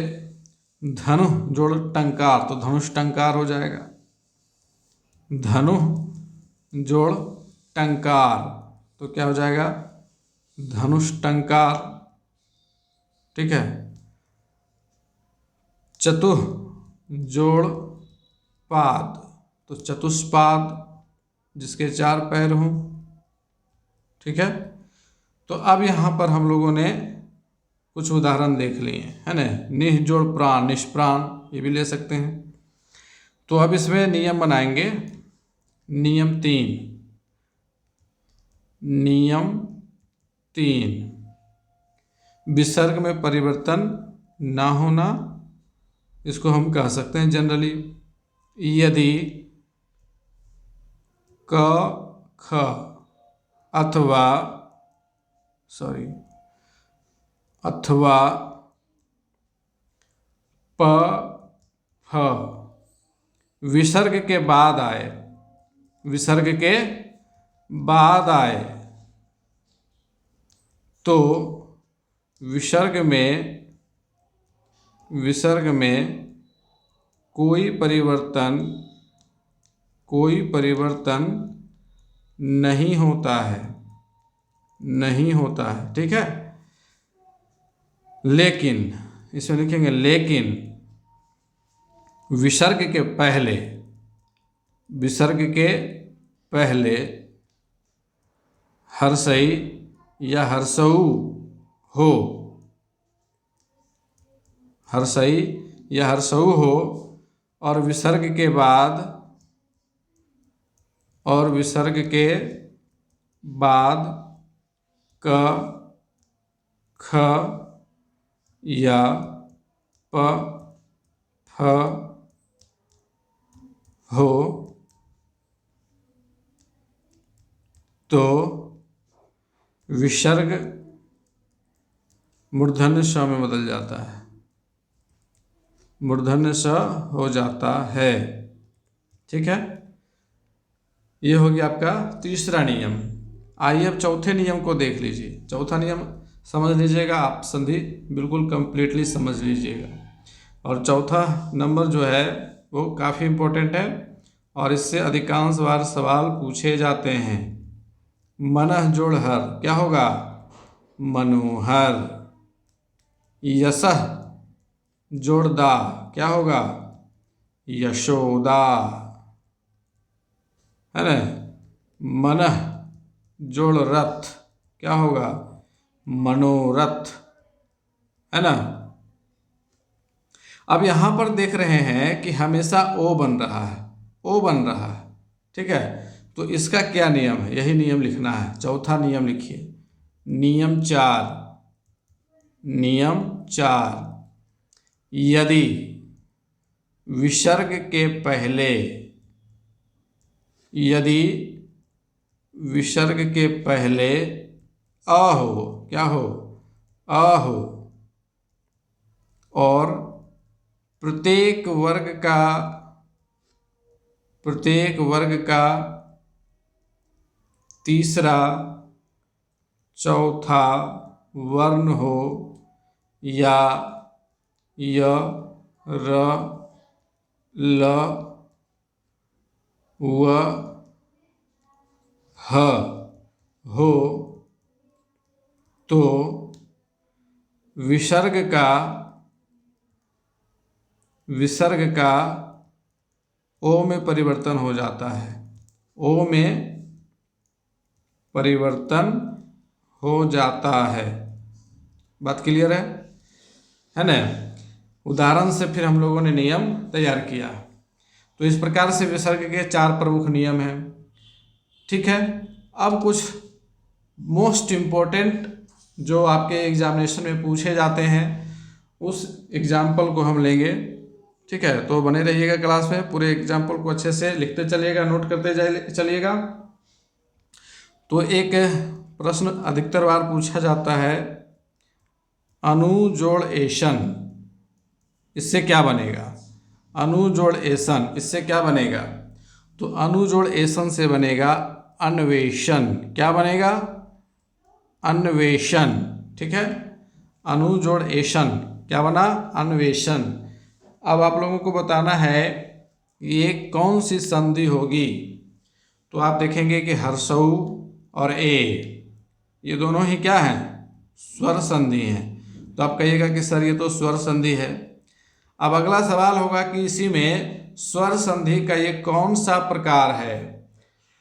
धनु जोड़ टंकार, तो धनुष टंकार हो जाएगा। धनु जोड़ टंकार, तो क्या हो जाएगा? धनुष टंकार, ठीक है। चतुः जोड़ पाद, तो चतुष्पाद, जिसके 4 पैर हों, ठीक है। तो अब यहाँ पर हम लोगों ने कुछ उदाहरण देख लिए, है ना। निह जोड़ प्राण, निष्प्राण, ये भी ले सकते हैं। तो अब इसमें नियम बनाएंगे। नियम 3, नियम 3, विसर्ग में परिवर्तन ना होना, इसको हम कह सकते हैं जनरली, यदि क ख अथवा प फ विसर्ग के बाद आए, विसर्ग के बाद आए तो विसर्ग में कोई परिवर्तन कोई परिवर्तन नहीं होता है, नहीं होता है, ठीक है। लेकिन इसमें लिखेंगे लेकिन विसर्ग के पहले, विसर्ग के पहले हर्षई या हर्षऊ हो, हर्षई या हर्षऊ हो, और विसर्ग के बाद, और विसर्ग के बाद क, ख या प, फ हो तो विसर्ग मूर्धन्य ष में बदल जाता है, मूर्धन्य ष हो जाता है, ठीक है। ये हो गया आपका तीसरा नियम। आइए अब चौथे नियम को देख लीजिए। चौथा नियम समझ लीजिएगा आप, संधि बिल्कुल कंप्लीटली समझ लीजिएगा। और चौथा नंबर जो है वो काफ़ी इम्पोर्टेंट है और इससे अधिकांश बार सवाल पूछे जाते हैं। मनः जोड़ हर क्या होगा? मनोहर। यशः जोड़ दा क्या होगा? यशोदा, है ना। मनः जोड़ रथ क्या होगा? मनोरथ, है ना। अब यहाँ पर देख रहे हैं कि हमेशा ओ बन रहा है, ओ बन रहा है, ठीक है। तो इसका क्या नियम है? यही नियम लिखना है। चौथा नियम लिखिए, नियम 4। नियम 4, यदि विसर्ग के पहले, यदि विसर्ग के पहले अ हो, क्या हो? अ हो, और प्रत्येक वर्ग का तीसरा चौथा वर्ण हो, या य, र, ल, व, ह हो, तो विसर्ग का ओ में परिवर्तन हो जाता है। ओ में परिवर्तन हो जाता है। बात क्लियर है ना। उदाहरण से फिर हम लोगों ने नियम तैयार किया। तो इस प्रकार से विसर्ग के 4 प्रमुख नियम हैं, ठीक है। अब कुछ मोस्ट इम्पोर्टेंट जो आपके एग्जामिनेशन में पूछे जाते हैं उस एग्जाम्पल को हम लेंगे, ठीक है। तो बने रहिएगा क्लास में, पूरे एग्जाम्पल को अच्छे से लिखते चलिएगा, नोट करते चलिएगा। तो एक प्रश्न अधिकतर बार पूछा जाता है, अनु जोड़ एशन, इससे क्या बनेगा? अनु जोड़ एशन, इससे क्या बनेगा? तो अनु जोड़ एशन से बनेगा अन्वेषण। क्या बनेगा? अन्वेषण, ठीक है। अनु जोड़ एशन क्या बना? अन्वेषण। अब आप लोगों को बताना है ये कौन सी संधि होगी। तो आप देखेंगे कि हर्षऊ और ए, ये दोनों ही क्या हैं? स्वर संधि हैं। तो आप कहिएगा कि सर ये तो स्वर संधि है। अब अगला सवाल होगा कि इसी में स्वर संधि का ये कौन सा प्रकार है?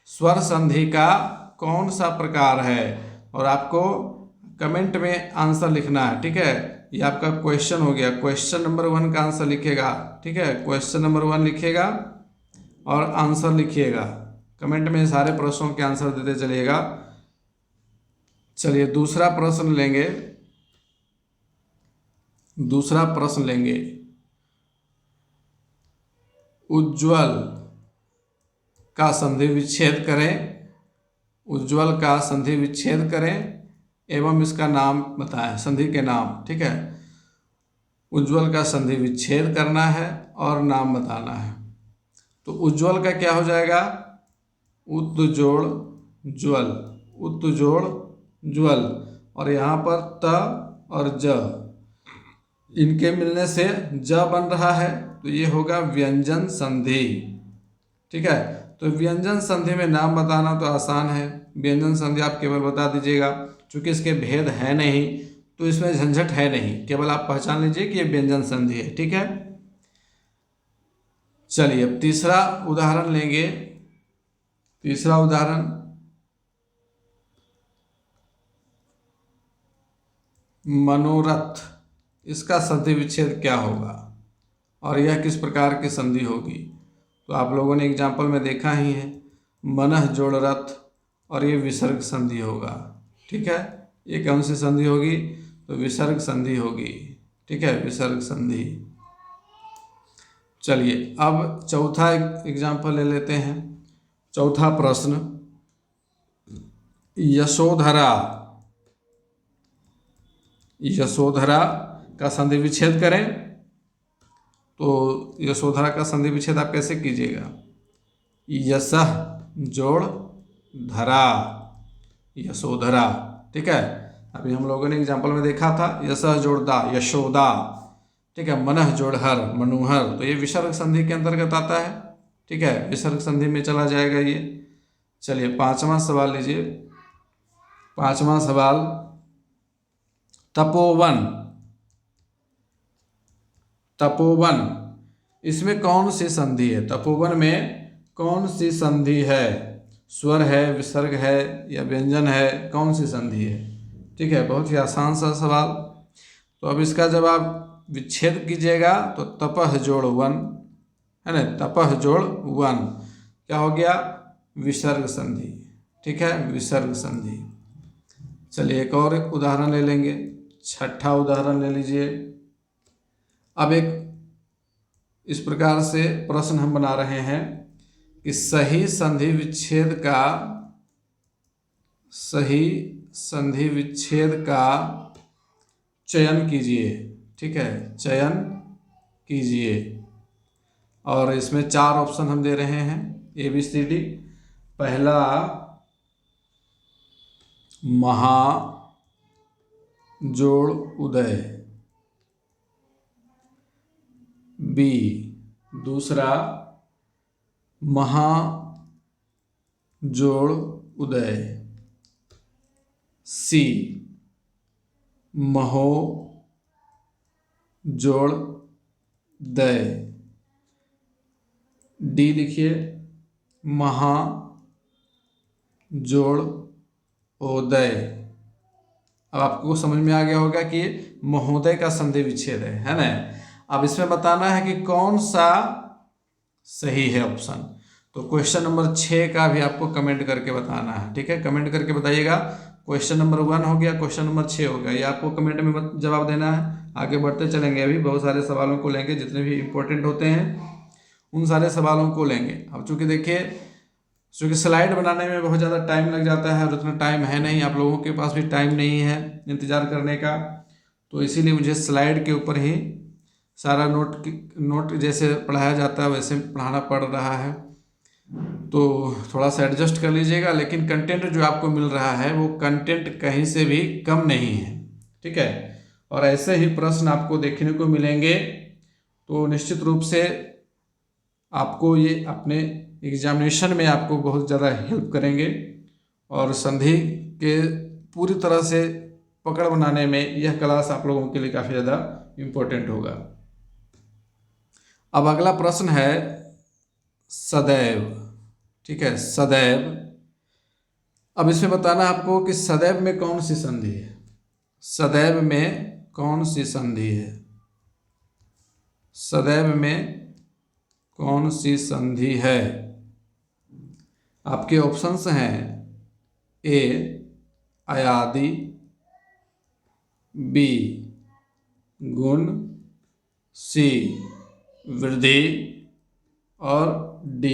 स्वर संधि का कौन सा प्रकार है? और आपको कमेंट में आंसर लिखना है, ठीक है। ये आपका क्वेश्चन हो गया। क्वेश्चन नंबर 1 का आंसर लिखेगा, ठीक है। क्वेश्चन नंबर 1 लिखिएगा और आंसर लिखिएगा। कमेंट में सारे प्रश्नों के आंसर देते चलिएगा। चलिए दूसरा प्रश्न लेंगे। दूसरा प्रश्न लेंगे, उज्ज्वल का संधि विच्छेद करें। उज्ज्वल का संधि विच्छेद करें एवं इसका नाम बताएं, संधि के नाम, ठीक है। उज्ज्वल का संधि विच्छेद करना है और नाम बताना है। तो उज्ज्वल का क्या हो जाएगा? उत् जोड़ ज्वल, उत् जोड़ ज्वल, और यहाँ पर त और ज, इनके मिलने से ज बन रहा है, तो ये होगा व्यंजन संधि, ठीक है। तो व्यंजन संधि में नाम बताना तो आसान है, व्यंजन संधि आप केवल बता दीजिएगा, चूंकि इसके भेद है नहीं तो इसमें झंझट है नहीं, केवल आप पहचान लीजिए कि ये व्यंजन संधि है। ठीक है, चलिए अब तीसरा उदाहरण लेंगे। तीसरा उदाहरण, मनोरथ, इसका संधि विच्छेद क्या होगा और यह किस प्रकार की संधि होगी? तो आप लोगों ने एग्जाम्पल में देखा ही है, मनः जोड़ रथ, और ये विसर्ग संधि होगा। ठीक है, ये कौन सी संधि होगी? तो विसर्ग संधि होगी। ठीक है, विसर्ग संधि। चलिए अब चौथा एग्जाम्पल ले लेते हैं। चौथा प्रश्न, यशोधरा, यशोधरा का संधि विच्छेद करें। तो यशोधरा का संधि विच्छेद आप कैसे कीजिएगा? यशः जोड़ धरा, यशोधरा। ठीक है, अभी हम लोगों ने एग्जाम्पल में देखा था, यशः जोड़ दा, यशोदा। ठीक है, मनः जोड़ हर, मनोहर, तो ये विसर्ग संधि के अंतर्गत आता है। ठीक है, विसर्ग संधि में चला जाएगा ये। चलिए पांचवा सवाल लीजिए। पांचवा सवाल, तपोवन, तपोवन, इसमें कौन सी संधि है? तपोवन में कौन सी संधि है? स्वर है, विसर्ग है या व्यंजन है? कौन सी संधि है? ठीक है, बहुत ही आसान सा सवाल। तो अब इसका जब आप विच्छेद कीजिएगा तो तपह जोड़ वन, है ना, तपह जोड़ वन क्या हो गया? विसर्ग संधि। ठीक है, विसर्ग संधि। चलिए एक और उदाहरण ले लेंगे। छठा उदाहरण ले लीजिए। अब एक इस प्रकार से प्रश्न हम बना रहे हैं कि सही संधि विच्छेद का, सही संधि विच्छेद का चयन कीजिए। ठीक है, चयन कीजिए, और इसमें 4 ऑप्शन हम दे रहे हैं, ABCD। पहला महा जोड़ उदय, B दूसरा महा जोड़ उदय, C महो जोड़ दय, D लिखिए महा जोड़ ओदय। अब आपको समझ में आ गया होगा कि महोदय का संधि विच्छेद है ना। अब इसमें बताना है कि कौन सा सही है ऑप्शन। तो क्वेश्चन नंबर 6 का भी आपको कमेंट करके बताना है। ठीक है, कमेंट करके बताइएगा। क्वेश्चन नंबर 1 हो गया, क्वेश्चन नंबर 6 हो गया, ये आपको कमेंट में जवाब देना है। आगे बढ़ते चलेंगे, अभी बहुत सारे सवालों को लेंगे, जितने भी इंपॉर्टेंट होते हैं उन सारे सवालों को लेंगे। अब चूंकि देखिए, चूँकि स्लाइड बनाने में बहुत ज़्यादा टाइम लग जाता है और उतना टाइम है नहीं, आप लोगों के पास भी टाइम नहीं है इंतज़ार करने का, तो इसीलिए मुझे स्लाइड के ऊपर ही सारा नोट जैसे पढ़ाया जाता है वैसे पढ़ाना पड़ रहा है। तो थोड़ा सा एडजस्ट कर लीजिएगा, लेकिन कंटेंट जो आपको मिल रहा है वो कंटेंट कहीं से भी कम नहीं है। ठीक है, और ऐसे ही प्रश्न आपको देखने को मिलेंगे, तो निश्चित रूप से आपको ये अपने एग्जामिनेशन में आपको बहुत ज़्यादा हेल्प करेंगे, और संधि के पूरी तरह से पकड़ बनाने में यह क्लास आप लोगों के लिए काफ़ी ज़्यादा इम्पोर्टेंट होगा। अब अगला प्रश्न है सदैव। ठीक है, सदैव। अब इसमें बताना आपको कि सदैव में कौन सी संधि है। सदैव में कौन सी संधि है? सदैव में कौन सी संधि है? आपके ऑप्शंस हैं A अयादि, B गुण, C वृद्धि और D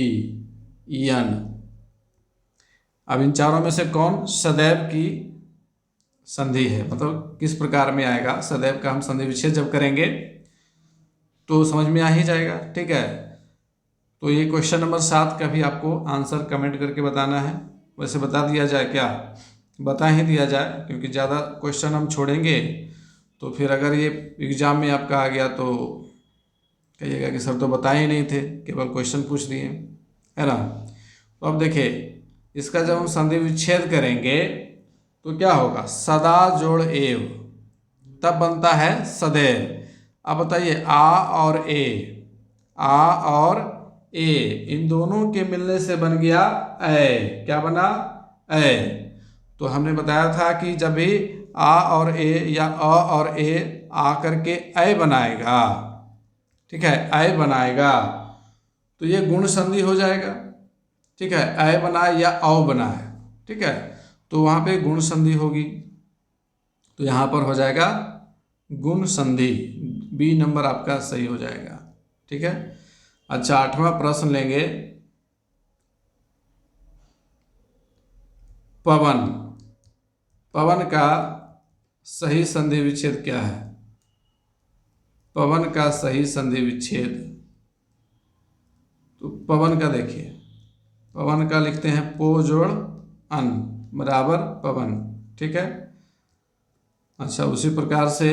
यन। अब इन चारों में से कौन सदैव की संधि है, मतलब किस प्रकार में आएगा? सदैव का हम संधि विच्छेद जब करेंगे तो समझ में आ ही जाएगा। ठीक है, तो ये क्वेश्चन नंबर 7 का भी आपको आंसर कमेंट करके बताना है। वैसे बता दिया जाए क्या? बता ही दिया जाए, क्योंकि ज़्यादा क्वेश्चन हम छोड़ेंगे तो फिर अगर ये एग्ज़ाम में आपका आ गया तो कहिएगा कि सर तो बताए ही नहीं थे, केवल क्वेश्चन पूछ दिए, है ना। तो अब देखिए इसका जब हम संधि विच्छेद करेंगे तो क्या होगा, सदा जोड़ एव, तब बनता है सदैव। अब बताइए आ और ए, आ और ए इन दोनों के मिलने से बन गया ए, क्या बना, ए। तो हमने बताया था कि जब भी आ और ए या अ और ए आ करके ए बनाएगा, ठीक है, ए बनाएगा तो ये गुण संधि हो जाएगा, ठीक है, ए बनाए या औ बनाए, ठीक है, तो वहाँ पे गुण संधि होगी, तो यहाँ पर हो जाएगा गुण संधि, बी नंबर आपका सही हो जाएगा, ठीक है। अच्छा 8वां प्रश्न लेंगे, पवन, पवन का सही संधि विच्छेद क्या है, पवन का सही संधि विच्छेद, तो पवन का देखिए, पवन का लिखते हैं पो जोड़ अन बराबर पवन, ठीक है। अच्छा उसी प्रकार से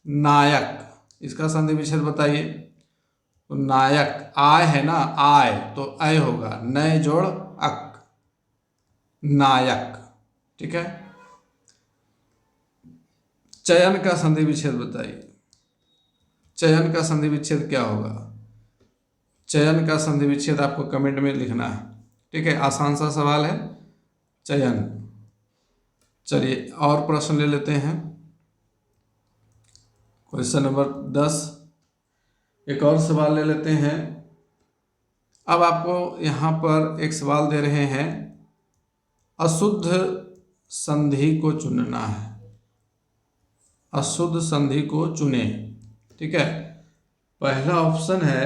नायक, इसका संधि विच्छेद बताइए, तो नायक आय है ना, आय तो अय होगा, नय जोड़ अक, नायक, ठीक है। चयन का संधि विच्छेद बताइए, चयन का संधि विच्छेद क्या होगा, चयन का संधि विच्छेद आपको कमेंट में लिखना है, ठीक है, आसान सा सवाल है चयन। चलिए और प्रश्न ले लेते हैं, क्वेश्चन नंबर 10, एक और सवाल ले लेते हैं। अब आपको यहाँ पर एक सवाल दे रहे हैं, अशुद्ध संधि को चुनना है, अशुद्ध संधि को चुने, ठीक है। पहला ऑप्शन है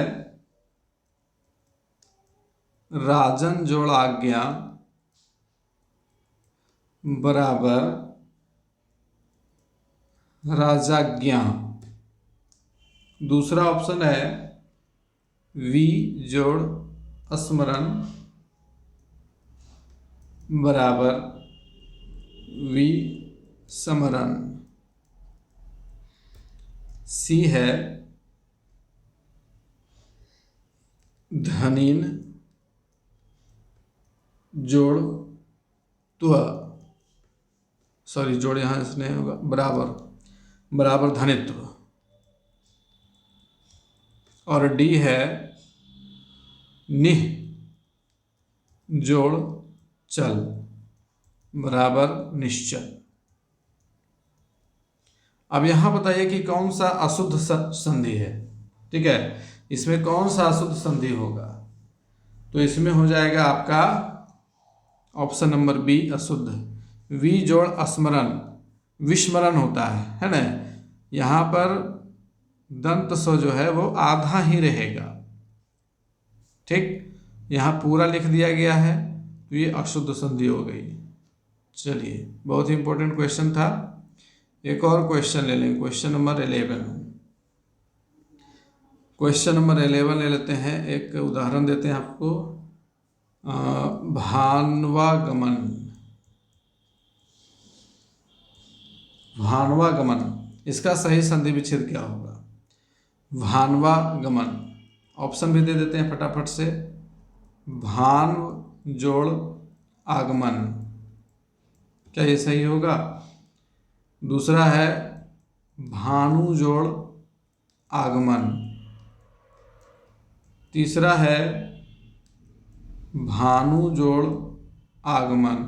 राजन जोड़ आज्ञा बराबर राजाज्ञा, दूसरा ऑप्शन है वी जोड़ स्मरण बराबर वी समरण, सी है धनीन जोड़ त्व, सॉरी जोड़ यहाँ इसने होगा बराबर धनित्व, और डी है निह जोड़ चल बराबर निश्चल। अब यहां बताइए कि कौन सा अशुद्ध संधि है, ठीक है, इसमें कौन सा अशुद्ध संधि होगा, तो इसमें हो जाएगा आपका ऑप्शन नंबर बी अशुद्ध, वी जोड़ स्मरण, विस्मरण होता है ना, यहाँ पर दंत स्व जो है वो आधा ही रहेगा, ठीक, यहाँ पूरा लिख दिया गया है तो ये अशुद्ध संधि हो गई। चलिए बहुत ही इंपॉर्टेंट क्वेश्चन था, एक और क्वेश्चन ले लें, क्वेश्चन नंबर 11, क्वेश्चन नंबर 11 ले लेते हैं, एक उदाहरण देते हैं आपको, भानवागमन, भानवागमन इसका सही संधि विच्छेद क्या होगा, भानवागमन ऑप्शन भी दे देते हैं फटाफट से, भान जोड़ आगमन, क्या ये सही होगा, दूसरा है भानु जोड़ आगमन, तीसरा है भानु जोड़ आगमन,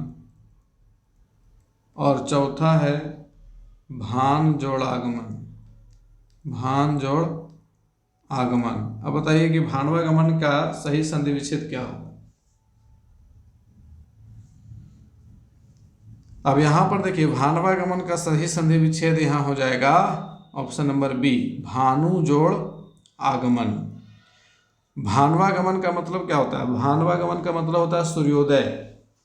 और चौथा है भान जोड़ आगमन, भान जोड़ आगमन। अब बताइए कि भानवागमन का सही संधि विच्छेद क्या होगा। अब यहां पर देखिए भानवागमन का सही संधि विच्छेद यहां हो जाएगा ऑप्शन नंबर बी, भानु जोड़ आगमन। भानवागमन का मतलब क्या होता है, भानवागमन का मतलब होता है सूर्योदय,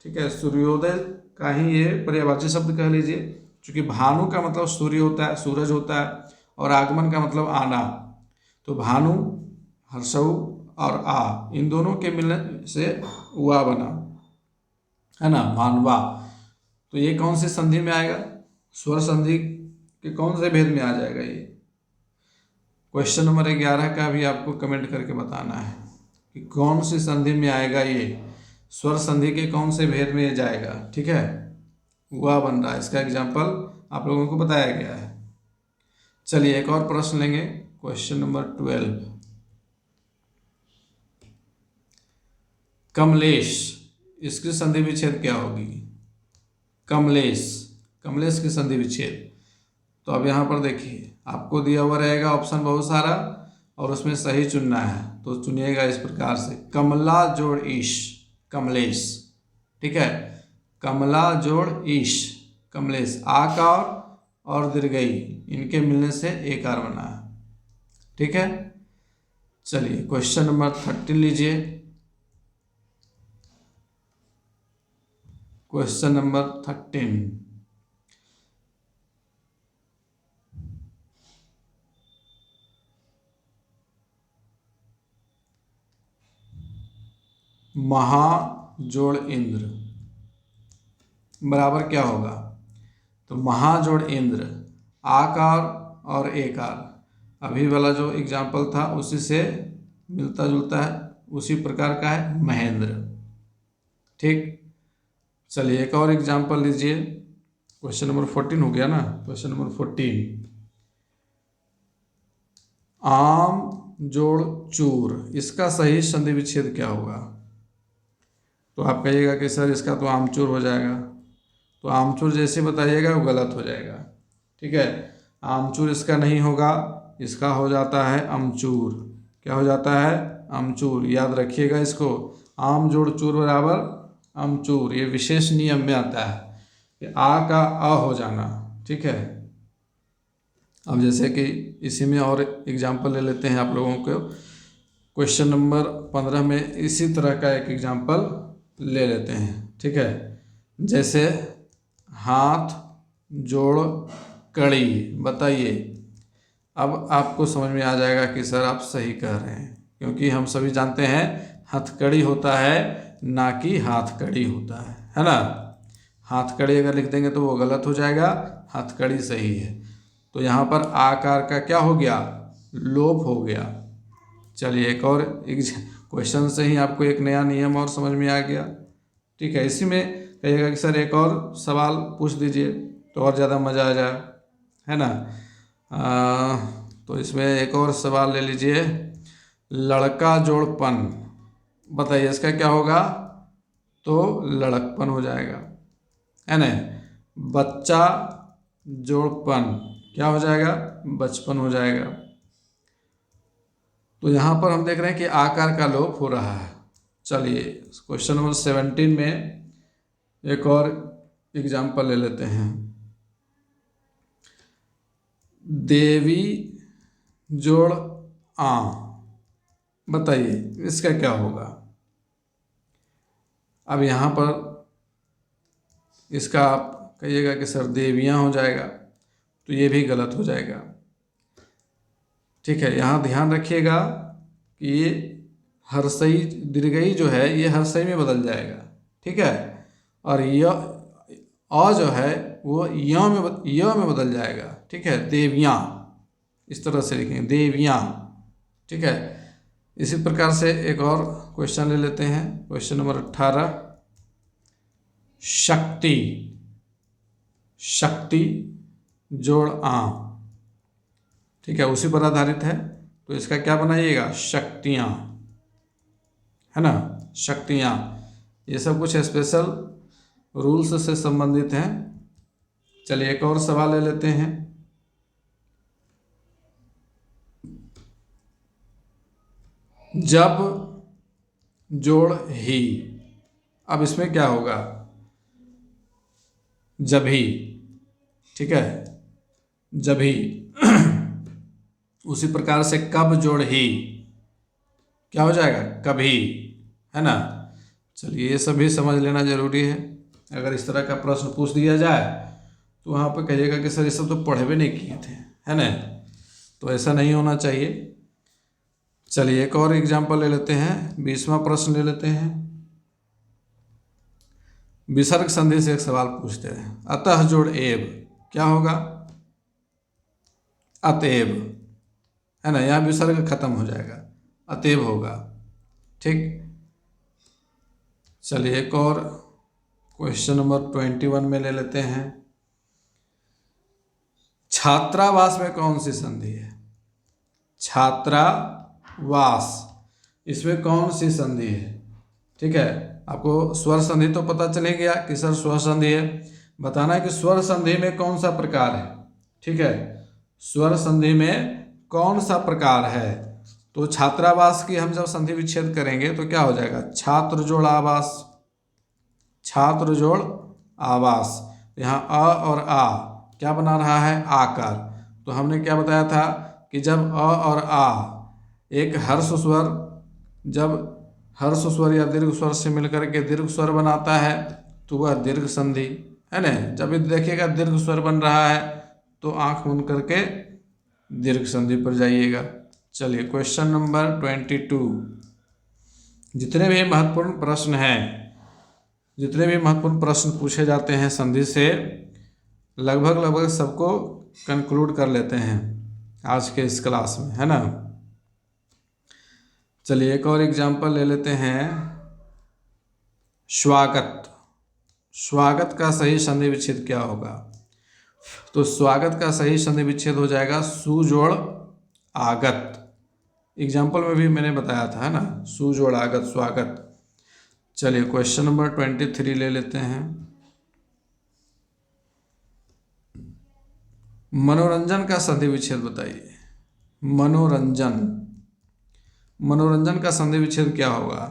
ठीक है, सूर्योदय का ही ये पर्यायवाची शब्द कह लीजिए, क्योंकि भानु का मतलब सूर्य होता है, सूरज होता है, और आगमन का मतलब आना, तो भानु हर्षऊ और आ इन दोनों के मिलने से हुआ बना है ना भानवा, तो ये कौन सी संधि में आएगा, स्वर संधि के कौन से भेद में आ जाएगा ये। क्वेश्चन नंबर 11 का भी आपको कमेंट करके बताना है कि कौन सी संधि में आएगा ये, स्वर संधि के कौन से भेद में ये जाएगा, ठीक है, वह बन रहा है। इसका एग्जाम्पल आप लोगों को बताया गया है। चलिए एक और प्रश्न लेंगे, क्वेश्चन नंबर 12। कमलेश, इसकी संधि विच्छेद क्या होगी? कमलेश, कमलेश की संधि विच्छेद। तो अब यहाँ पर देखिए आपको दिया हुआ रहेगा ऑप्शन बहुत सारा और उसमें सही चुनना है, तो चुनिएगा इस प्रकार से, कमला जोड़ ईश, कमलेश, ठीक है, कमला जोड़ ईश, कमलेश, आकार और दीर्घई इनके मिलने से एकार बना है, ठीक है। चलिए क्वेश्चन नंबर 13 लीजिए। क्वेश्चन नंबर 13, महा जोड़ इंद्र बराबर क्या होगा? तो महा जोड़ इंद्र, आकार और एकार, अभी वाला जो एग्जाम्पल था उसी से मिलता जुलता है, उसी प्रकार का है महेंद्र, ठीक। चलिए एक और एग्जाम्पल लीजिए, क्वेश्चन नंबर 14 हो गया ना, क्वेश्चन नंबर 14, आम जोड़ चूर, इसका सही संधि विच्छेद क्या होगा? तो आप कहिएगा कि सर इसका तो आमचूर हो जाएगा, तो आमचूर जैसे बताइएगा वो गलत हो जाएगा, ठीक है। आमचूर इसका नहीं होगा, इसका हो जाता है अमचूर। क्या हो जाता है? अमचूर, याद रखिएगा इसको, आम जोड़ चूर बराबर अमचूर, ये विशेष नियम में आता है कि आ का अ हो जाना, ठीक है। अब जैसे कि इसी में और एग्जाम्पल ले लेते हैं आप लोगों को, क्वेश्चन नंबर 15 में इसी तरह का एक एग्जाम्पल ले लेते हैं, ठीक है। जैसे हाथ जोड़ कड़ी, बताइए। अब आपको समझ में आ जाएगा कि सर आप सही कह रहे हैं, क्योंकि हम सभी जानते हैं हथकड़ी होता है ना कि हाथकड़ी होता है ना। हाथकड़ी अगर लिख देंगे तो वो गलत हो जाएगा, हथकड़ी सही है। तो यहाँ पर आकार का क्या हो गया? लोप हो गया। चलिए एक और क्वेश्चन से ही आपको एक नया नियम और समझ में आ गया, ठीक है। इसी में कहिएगा कि सर एक और सवाल पूछ दीजिए तो और ज़्यादा मज़ा आ जाए, है ना। तो इसमें एक और सवाल ले लीजिए, लड़का जोड़पन, बताइए इसका क्या होगा? तो लड़कपन हो जाएगा, है ना। बच्चा जोड़पन क्या हो जाएगा? बचपन हो जाएगा। तो यहाँ पर हम देख रहे हैं कि आकार का लोप हो रहा है। चलिए क्वेश्चन नंबर 17 में एक और एग्जाम्पल ले लेते हैं, देवी जोड़ आ, बताइए इसका क्या होगा? अब यहाँ पर इसका आप कहिएगा कि सर देवियाँ हो जाएगा, तो ये भी गलत हो जाएगा, ठीक है। यहाँ ध्यान रखिएगा कि ये हर्षई दीर्घई जो है ये हर्षई में बदल जाएगा, ठीक है। और अ जो है वो य में बदल जाएगा, ठीक है। देवियाँ, इस तरह से लिखेंगे देवियाँ, ठीक है। इसी प्रकार से एक और क्वेश्चन ले लेते हैं, क्वेश्चन नंबर 18, शक्ति, शक्ति जोड़ आ, ठीक है, उसी पर आधारित है। तो इसका क्या बनाइएगा? शक्तियाँ, है ना, शक्तियाँ। ये सब कुछ स्पेशल रूल्स से संबंधित हैं। चलिए एक और सवाल ले लेते हैं, जब जोड़ ही, अब इसमें क्या होगा? जब ही, ठीक है, जब ही। उसी प्रकार से कब जोड़ ही क्या हो जाएगा? कभी, है ना। चलिए ये सभी समझ लेना जरूरी है। अगर इस तरह का प्रश्न पूछ दिया जाए तो वहाँ पर कहिएगा कि सर ये सब तो पढ़े भी नहीं किए थे, है ना। तो ऐसा नहीं होना चाहिए। चलिए एक और एग्जाम्पल ले लेते हैं, 20वां प्रश्न ले लेते हैं। विसर्ग संधि से एक सवाल पूछते हैं, अतः जोड़ एव क्या होगा? अतएव, है ना, यहाँ विसर्ग खत्म हो जाएगा, अतएव होगा, ठीक। चलिए एक और क्वेश्चन नंबर 21 में ले लेते हैं। छात्रावास में कौन सी संधि है? छात्रावास, इसमें कौन सी संधि है? ठीक है, आपको स्वर संधि तो पता चले गया कि सर स्वर संधि है, बताना है कि स्वर संधि में कौन सा प्रकार है। ठीक है, स्वर संधि में कौन सा प्रकार है? तो छात्रावास की हम जब संधि विच्छेद करेंगे तो क्या हो जाएगा? छात्र जोड़ आवास, छात्र जोड़ आवास। यहाँ अ और आ क्या बना रहा है? आकार। तो हमने क्या बताया था कि जब अ और आ एक हर्ष स्वर, जब हर्ष स्वर या दीर्घ स्वर से मिलकर के दीर्घ स्वर बनाता है तो वह दीर्घ संधि है ना। जब भी देखिएगा दीर्घ स्वर बन रहा है तो आंख मूंद करके दीर्घ संधि पर जाइएगा। चलिए क्वेश्चन नंबर 22। जितने भी महत्वपूर्ण प्रश्न हैं, जितने भी महत्वपूर्ण प्रश्न पूछे जाते हैं संधि से, लगभग सबको कंक्लूड कर लेते हैं आज के इस क्लास में, है ना। चलिए एक और एग्जांपल ले लेते हैं। स्वागत, स्वागत का सही संधि विच्छेद क्या होगा? तो स्वागत का सही संधि विच्छेद हो जाएगा सु जोड़ आगत। एग्जाम्पल में भी मैंने बताया था, है ना, सु जोड़ आगत स्वागत। चलिए क्वेश्चन नंबर 23 ले लेते हैं। मनोरंजन का संधि विच्छेद बताइए। मनोरंजन, मनोरंजन का संधि विच्छेद क्या होगा?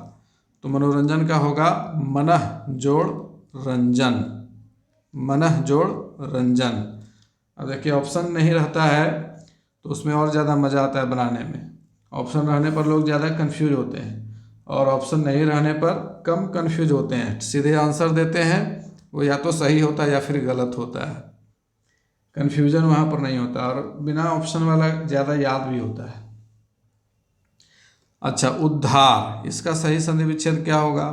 तो मनोरंजन का होगा मनः जोड़ रंजन, मनः जोड़ रंजन। अब देखिए ऑप्शन नहीं रहता है तो उसमें और ज़्यादा मज़ा आता है बनाने में। ऑप्शन रहने पर लोग ज़्यादा कंफ्यूज होते हैं और ऑप्शन नहीं रहने पर कम कंफ्यूज होते हैं। सीधे आंसर देते हैं, वो या तो सही होता है या फिर गलत होता है। कंफ्यूजन वहाँ पर नहीं होता और बिना ऑप्शन वाला ज़्यादा याद भी होता है। अच्छा, उद्धार, इसका सही संधि विच्छेद क्या होगा?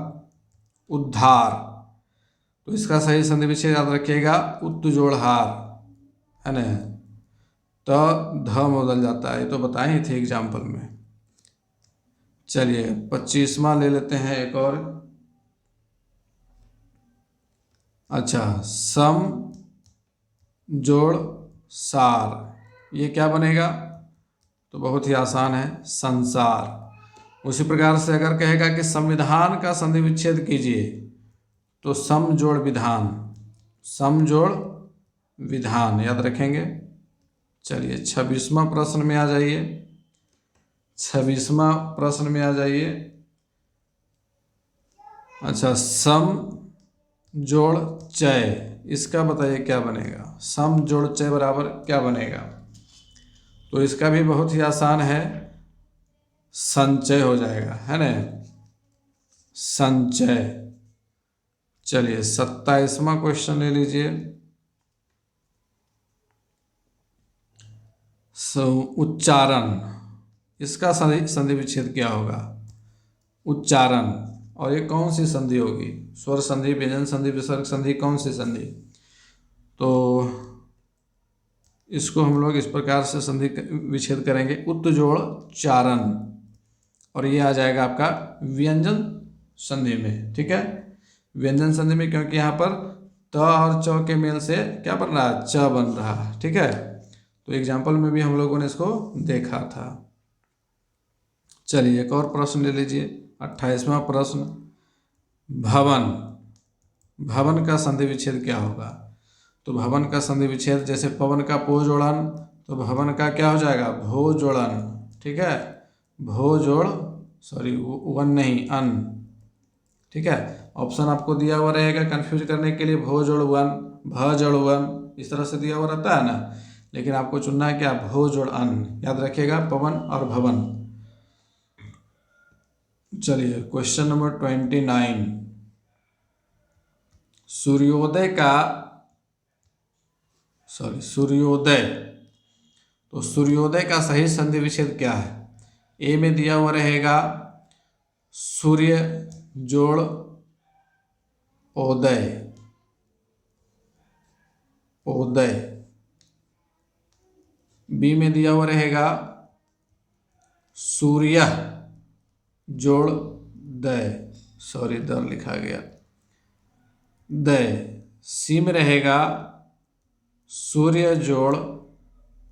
उद्धार, तो इसका सही संधि विच्छेद याद रखिएगा उत्त जोड़ हार, है ना। तो ध बदल जाता है, ये तो बताए ही थे एग्जाम्पल में। चलिए 25वां ले लेते हैं एक और। अच्छा, सम जोड़ सार, ये क्या बनेगा? तो बहुत ही आसान है, संसार। उसी प्रकार से अगर कहेगा कि संविधान का संधि विच्छेद कीजिए तो सम जोड़ विधान, सम जोड़ विधान याद रखेंगे। चलिए 26वां प्रश्न में आ जाइए। 26वां प्रश्न में आ जाइए। अच्छा, सम जोड़ चय, इसका बताइए क्या बनेगा? सम जोड़ चय बराबर क्या बनेगा? तो इसका भी बहुत ही आसान है, संचय हो जाएगा, है ना, संचय। चलिए 27वां क्वेश्चन ले लीजिए। उच्चारण, इसका संधि विच्छेद क्या होगा? उच्चारण, और ये कौन सी संधि होगी? स्वर संधि, व्यंजन संधि, विसर्ग संधि, कौन सी संधि? तो इसको हम लोग इस प्रकार से संधि विच्छेद करेंगे, उत् जोड़ चारण, और ये आ जाएगा आपका व्यंजन संधि में। ठीक है, व्यंजन संधि में, क्योंकि यहाँ पर त और च के मेल से क्या बन रहा है? च बन रहा है। ठीक है, तो एग्जाम्पल में भी हम लोगों ने इसको देखा था। चलिए एक और प्रश्न ले लीजिए, 28वां प्रश्न। भवन, भवन का संधि विच्छेद क्या होगा? तो भवन का संधि विच्छेद, जैसे पवन का पो जोड़न, तो भवन का क्या हो जाएगा? भो जोड़न। ठीक है, भो जोड़, सॉरी वन नहीं, अन। ठीक है, ऑप्शन आपको दिया हुआ रहेगा कंफ्यूज करने के लिए, भो जोड़ वन, भ जोड़ वन, इस तरह से दिया हुआ रहता है ना, लेकिन आपको चुनना है क्या? भो जोड़ अन, याद रखिएगा, पवन और भवन। चलिए क्वेश्चन नंबर 29। सूर्योदय का, सॉरी सूर्योदय, तो सूर्योदय का सही संधि विच्छेद क्या है? ए में दिया हुआ रहेगा सूर्य जोड़ ओदय, ओदय। बी में दिया हुआ रहेगा सूर्य जोड़ दय, सॉरी दर लिखा गया, दय। सी में रहेगा सूर्य जोड़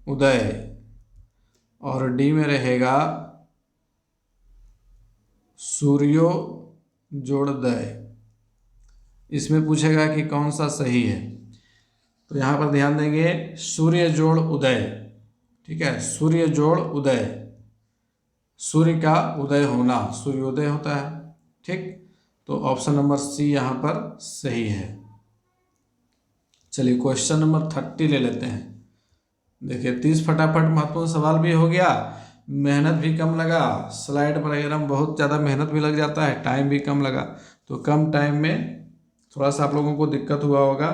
उदय, और डी में रहेगा सूर्यो जोड़ दय। इसमें पूछेगा कि कौन सा सही है, तो यहाँ पर ध्यान देंगे सूर्य जोड़ उदय। ठीक है, सूर्य जोड़ उदय, सूर्य का उदय होना, सूर्योदय होता है। ठीक, तो ऑप्शन नंबर सी यहाँ पर सही है। चलिए क्वेश्चन नंबर 30 ले लेते हैं। देखिए 30 फटाफट महत्वपूर्ण सवाल भी हो गया, मेहनत भी कम लगा, स्लाइड वगैरह में बहुत ज़्यादा मेहनत भी लग जाता है, टाइम भी कम लगा। तो कम टाइम में थोड़ा सा आप लोगों को दिक्कत हुआ होगा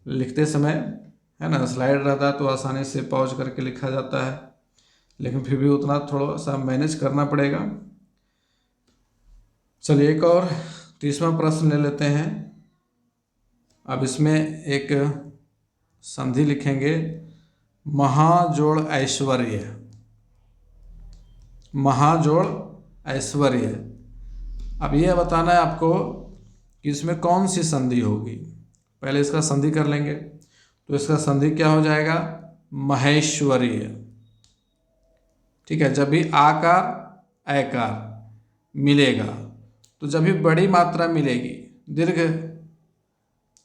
लिखते समय, है ना। स्लाइड रहता है तो आसानी से पॉज करके लिखा जाता है, लेकिन फिर भी उतना थोड़ा सा मैनेज करना पड़ेगा। चलिए एक और 30वां प्रश्न ले लेते हैं। अब इसमें एक संधि लिखेंगे, महाजोड़ ऐश्वर्य। महाजोड़ ऐश्वर्य। अब यह बताना है आपको कि इसमें कौन सी संधि होगी। पहले इसका संधि कर लेंगे, तो इसका संधि क्या हो जाएगा, महेश्वरीय। ठीक है, जब भी आकार ऐकार मिलेगा, तो जब भी बड़ी मात्रा मिलेगी,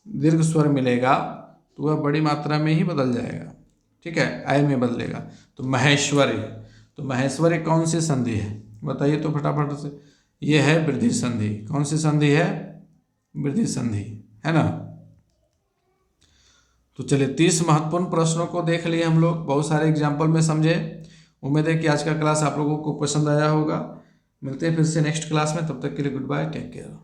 दीर्घ स्वर मिलेगा, तो वह बड़ी मात्रा में ही बदल जाएगा। ठीक है, ऐ में बदलेगा, तो महेश्वरी। तो महेश्वरी कौन सी संधि है बताइए तो फटाफट से। ये है वृद्धि संधि। कौन सी संधि है, वृद्धि संधि, है ना। तो चलिए 30 महत्वपूर्ण प्रश्नों को देख लिए हम लोग, बहुत सारे एग्जाम्पल में समझे। उम्मीद है कि आज का क्लास आप लोगों को पसंद आया होगा। मिलते हैं फिर से नेक्स्ट क्लास में, तब तक के लिए गुड बाय, टेक केयर।